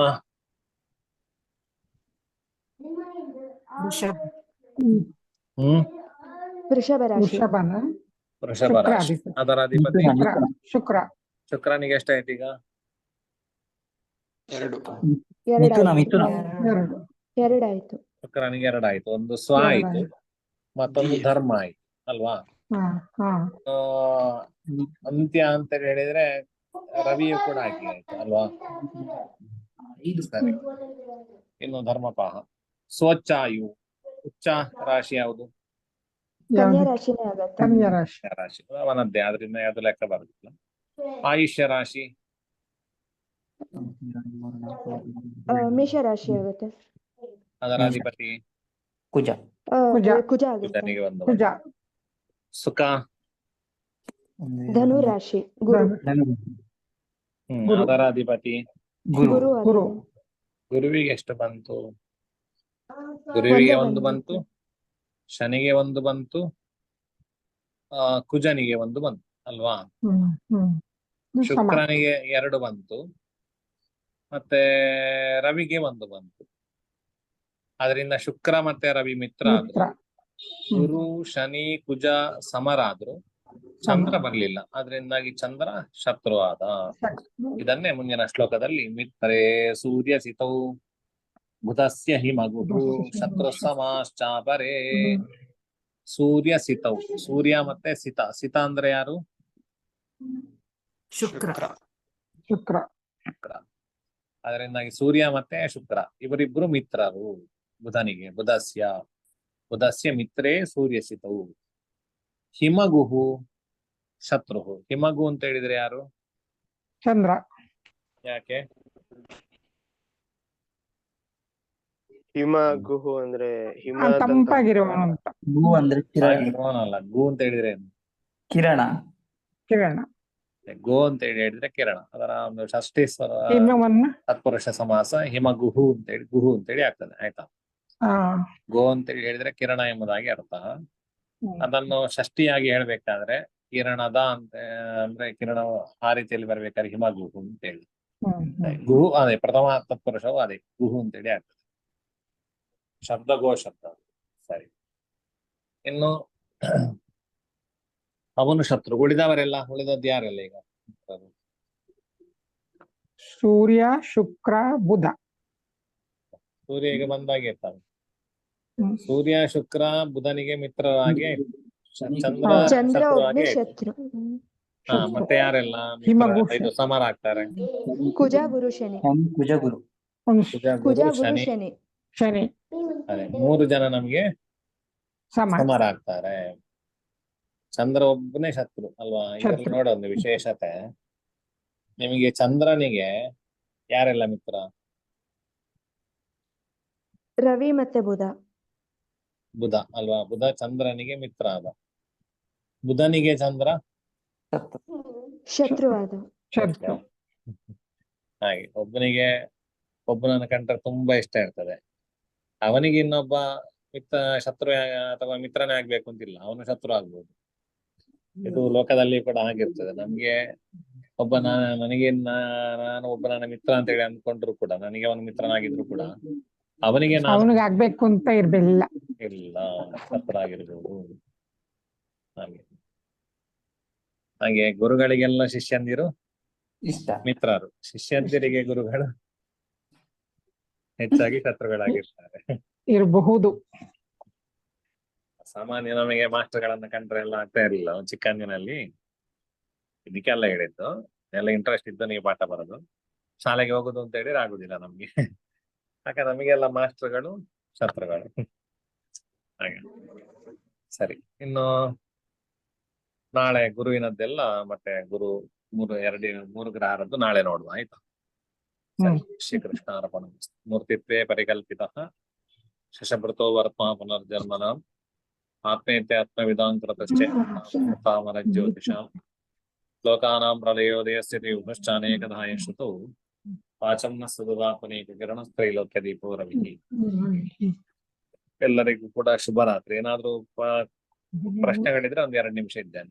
ವೃಷಭ. ವೃಷಭ ರಾಶಿ. ವೃಷಭನ. ವೃಷಭ ಶುಕ್ರ ರಾಶಿ. ಅಧಿಪತಿ. ಅದರ ಅಧಿಪತಿ ಶುಕ್ರ. ಶುಕ್ರನಿಗೆ ಎಷ್ಟಾಯ್ತು ಈಗ? 2. ಮಿಥುನ. ಮಿಥುನ. ಎರಡು. ಎರಡಾಯ್ತು. ಶುಕ್ರನಿಗೆ 2 ಆಯ್ತು. ಒಂದು ಸ್ವ ಆಯ್ತು, ಮತ್ತೊಂದು ಧರ್ಮ ಆಯ್ತು ಅಲ್ವಾ? ಹಾ ಹಾ. ಆ, ಅಂತ್ಯ ಅಂತ ಹೇಳಿದ್ರೆ ರವಿಯು ಕೂಡ ಹಾಕಿ ಆಯ್ತು ಅಲ್ವಾ? ಸರಿ. ಇನ್ನು ಧರ್ಮಪಾಹ. ಸ್ವಚ್ಛಾಯು. ಉಚ್ಚ ರಾಶಿ ಯಾವುದು? ಕನ್ಯಾ ಯಾವ್ದು? ರಾಶಿನೇ ಆಗತ್ತೆ. ಕನ್ಯಾ ರಾಶಿ. ರಾಶಿ ಅವನದ್ದೇ, ಆದ್ರಿಂದ ಯಾವ್ದು ಲೆಕ್ಕ ಬರುದಿಲ್ಲ. ಆಯುಷ್ಯ ರಾಶಿ. ಮೇಷ ರಾಶಿ ಆಗುತ್ತೆ. ಅದರ ಅಧಿಪತಿ ಕುಜ. ಕುಜ. ಕುಜ ಆಗುತ್ತೆ. ಕುಜನಿಗೆ ಒಂದು. ಕುಜ. ಸುಖ. ಧನು ರಾಶಿ. ಗುರು. ಗುರು. ಅದರ ಅಧಿಪತಿ ಗುರು. ಗುರು ಗುರು. ಆಗಿದೆ. ಗುರುವಿಗೆ ಎಷ್ಟು ಬಂತು? ಗುರುವಿಗೆ ಒಂದೇ ಒಂದು ಬಂತು, ಶನಿಗೆ ಒಂದು ಬಂತು, ಕುಜನಿಗೆ ಒಂದು ಬಂತು ಅಲ್ವಾ? ಹ್ಮ್ ಹ್ಮ್. ಇದು ಸಮ. ಶುಕ್ರನಿಗೆ 2 ಬಂತು, ಮತ್ತೆ ರವಿಗೆ 1 ಬಂತು. ಅದರಿಂದ ಶುಕ್ರ ಮತ್ತೆ ರವಿ ಮಿತ್ರ ಮಿತ್ರ. ಆದ್ರು. ಗುರು, ಶನಿ, ಕುಜ ಸಮರಾದ್ರು, ಚಂದ್ರ ಬರ್ಲಿಲ್ಲ. ಅದರಿಂದಾಗಿ ಚಂದ್ರ ಶತ್ರು ಆದ. ಇದನ್ನೇ ಮುಂದಿನ ಶ್ಲೋಕದಲ್ಲಿ ಮಿತ್ರೇ ಸೂರ್ಯ ಸಿತೌ ಬುಧಸ್ಯ ಹಿಮಗುರು ಶತ್ರು ಸಮಾಶ್ಚಾಪರೇ. ಸೂರ್ಯ ಸಿತೌ. ಸೂರ್ಯ ಮತ್ತೆ ಸಿತ. ಸಿತ ಅಂದ್ರೆ ಯಾರು? ಶುಕ್ರ. ಶುಕ್ರ. ಅದರಿಂದಾಗಿ ಸೂರ್ಯ ಮತ್ತೆ ಶುಕ್ರ ಇವರಿಬ್ರು ಮಿತ್ರರು ಬುಧನಿಗೆ. ಬುಧಸ್ಯ ಮಿತ್ರೇ ಸೂರ್ಯ ಸಿತೌ. ಹಿಮಗುಹು ಶತ್ರು. ಹಿಮಗು ಅಂತ ಹೇಳಿದ್ರೆ ಯಾರು? ಚಂದ್ರ. ಯಾಕೆ? ಹಿಮ ಗುಹು ಅಂದ್ರೆ ಹಿಮ ತಂಪಾಗಿರುವವನು ಅಂತ. ಗು ಅಂದ್ರೆ ಕಿರಣ. ಅಲ್ಲ, ಗು ಅಂತ ಹೇಳಿದ್ರೆ ಏನು? ಕಿರಣ. ಕಿರಣ. ಗೋ ಅಂತ ಹೇಳಿದ್ರೆ ಕಿರಣ. ಅದರ ಒಂದು ಷಷ್ಠಿ ಹಿಮವನ್ನ. ತತ್ಪುರುಷ ಸಮಾಸ ಹಿಮಗುಹು ಅಂತೇಳಿ ಗುಹು ಅಂತೇಳಿ ಆಗ್ತದೆ. ಆಯ್ತಾ? ಆ ಗೋ ಅಂತೇಳಿ ಹೇಳಿದ್ರೆ ಕಿರಣ ಎಂಬುದಾಗಿ ಅರ್ಥ. ಹ್ಮ್. ಅದನ್ನು ಷಷ್ಠಿಯಾಗಿ ಹೇಳ್ಬೇಕಾದ್ರೆ ಕಿರಣದ ಅಂತ ಅಂದ್ರೆ ಕಿರಣ ಆ ರೀತಿಯಲ್ಲಿ ಬರ್ಬೇಕಾದ್ರೆ ಹಿಮಗುಹು ಅಂತೇಳಿ. ಹ್ಮ್ ಹ್ಮ್. ಗುಹು ಅದೇ ಪ್ರಥಮ ತತ್ಪುರುಷವು ಅದೇ ಗುಹು ಅಂತೇಳಿ ಆಗ್ತದೆ. ಶಬ್ದ ಗೋ ಶಬ್ದ. ಸರಿ. ಇನ್ನು ಅವನು ಶತ್ರು. ಉಳಿದದ್ದು ಯಾರೆಲ್ಲ ಈಗ? ಸೂರ್ಯ, ಶುಕ್ರ, ಬುಧ. ಸೂರ್ಯಗೆ ಬಂದಾಗೆ ಇರ್ತಾನೆ. ಹ್ಮ್. ಸೂರ್ಯ ಶುಕ್ರ ಬುಧನಿಗೆ ಮಿತ್ರರಾಗಿ, ಚಂದ್ರ ಚಂದ್ರ ಶತ್ರು ಒಬ್ನೇ ಆಗಿ. ಶತ್ರು. ಹಾ, ಮತ್ತೆ ಯಾರೆಲ್ಲ ಹಿಮಗು. ಇದು ಸಮರ ಆಗ್ತಾರೆ? ಕುಜ ಗುರು ಶನಿ. ಕುಜ ಗುರು. ಕುಜ ಕುಜ ಗುರು ಗುರು ಶನಿ. ಶನಿ. ಶನಿ. ಅದೇ 3 ಜನ ನಮ್ಗೆ ಸಮ. ಸಮರ ಆಗ್ತಾರೆ. ಚಂದ್ರ ಒಬ್ಬನೇ ಶತ್ರು ಅಲ್ವಾ? ಇದರಲ್ಲಿ ಶತ್ರು. ನೋಡ ಒಂದು ವಿಶೇಷತೆ. ನಿಮಗೆ ಚಂದ್ರನಿಗೆ ಯಾರೆಲ್ಲ ಮಿತ್ರ? ರವಿ ಮತ್ತೆ ಬುಧ. ಬುಧ ಅಲ್ವಾ? ಬುಧ ಚಂದ್ರನಿಗೆ ಮಿತ್ರ ಆದ. ಬುಧನಿಗೆ ಚಂದ್ರ ಶತ್ರುವಾದ. ಶತ್ರು. ಹಾಗೆ ಒಬ್ಬನನ್ನ ಕಂಡ್ರೆ ತುಂಬಾ ಇಷ್ಟ ಇರ್ತದೆ. ಅವನಿಗೆ ಇನ್ನೊಬ್ಬ ಶತ್ರು ಅಥವಾ ಮಿತ್ರನೇ ಆಗ್ಬೇಕು ಅಂತಿಲ್ಲ, ಅವನು ಶತ್ರು ಆಗ್ಬೋದು. ಇದು ಲೋಕದಲ್ಲಿ ಕೂಡ ಆಗಿರ್ತದೆ. ನಮ್ಗೆ ಒಬ್ಬ ನಾನು ಒಬ್ಬ ನನ್ನ ಮಿತ್ರ ಅಂತ ಹೇಳಿ ಅಂದ್ಕೊಂಡ್ರು ಕೂಡ, ನನಗೆ ಅವನು ಮಿತ್ರನಾಗಿದ್ರು ಕೂಡ ಅವನಿಗೆ ನಾನು ಅವನಿಗೆ ಆಗ್ಬೇಕು ಅಂತ ಇರ್ಲಿಲ್ಲ. ಇಲ್ಲ, ಶತ್ರು ಆಗಿರ್ಬೋದು. ಹಾಗೆ ಗುರುಗಳಿಗೆಲ್ಲ ಶಿಷ್ಯಂದಿರು ಇಷ್ಟ. ಮಿತ್ರರು, ಶಿಷ್ಯಂದಿರಿಗೆ ಗುರುಗಳು ಹೆಚ್ಚಾಗಿ ಶತ್ರುಗಳಾಗಿರ್ತಾರೆ. ಇರಬಹುದು. ಸಾಮಾನ್ಯ ನಮಗೆ ಮಾಸ್ಟರ್ಗಳನ್ನ ಕಂಡ್ರೆ ಎಲ್ಲ ಆಗ್ತಾ ಇರಲಿಲ್ಲ ಚಿಕ್ಕಂದಿನಲ್ಲಿ. ಇದಕ್ಕೆಲ್ಲ ಹೇಳಿದ್ದು ಎಲ್ಲ ಇಂಟ್ರೆಸ್ಟ್ ಇದ್ದು ನೀವು ಪಾಠ ಬರೋದು, ಶಾಲೆಗೆ ಹೋಗುದು ಅಂತ ಹೇಳಿದ್ರೆ ಆಗುದಿಲ್ಲ ನಮ್ಗೆ. ಯಾಕೆ ನಮಗೆಲ್ಲ ಮಾಸ್ಟರ್ಗಳು ಶತ್ರುಗಳು. ಹಾಗೆ ಸರಿ, ಇನ್ನು ನಾಳೆ ಗುರುವಿನದ್ದೆಲ್ಲ ಮತ್ತೆ ಗುರು ಮೂರು ಗ್ರಹರದ್ದು ನಾಳೆ ನೋಡುವ, ಆಯ್ತಾ? ಸರಿ, ಶ್ರೀಕೃಷ್ಣ ಅರ್ಪಣ. ಮೂರ್ತಿತ್ವೇ ಪರಿಕಲ್ಪಿತಃ ಶಶಭೃತೋ ವರ್ತ್ಮ ಪುನರ್ಜನ್ಮನ ಆತ್ಮೇತ್ಯ ಆತ್ಮವಿದಾಂತರತಶ್ಚೇತಾಮರ ಜ್ಯೋತಿಷಾಂ ಲೋಕಾನಾಂ ಪ್ರಲಯೋದಯಸ್ಯ ಯುಗಶ್ಚಾನೇಕಧಾ ಯಶ್ರುತೌ ವಾಚಂ ನ ಸದುದಾಪನೇಕ ಕಿರಣಸ್ತ್ರೈಲೋಕ್ಯ ದೀಪೋ ರವಿಃ. ಎಲ್ಲರಿಗೂ ಕೂಡ ಶುಭರಾತ್ರಿ. ಏನಾದ್ರೂ ಪ್ರಶ್ನೆಗಳಿದ್ರೆ ಒಂದ್ 2 ನಿಮಿಷ ಇದ್ದೇನೆ.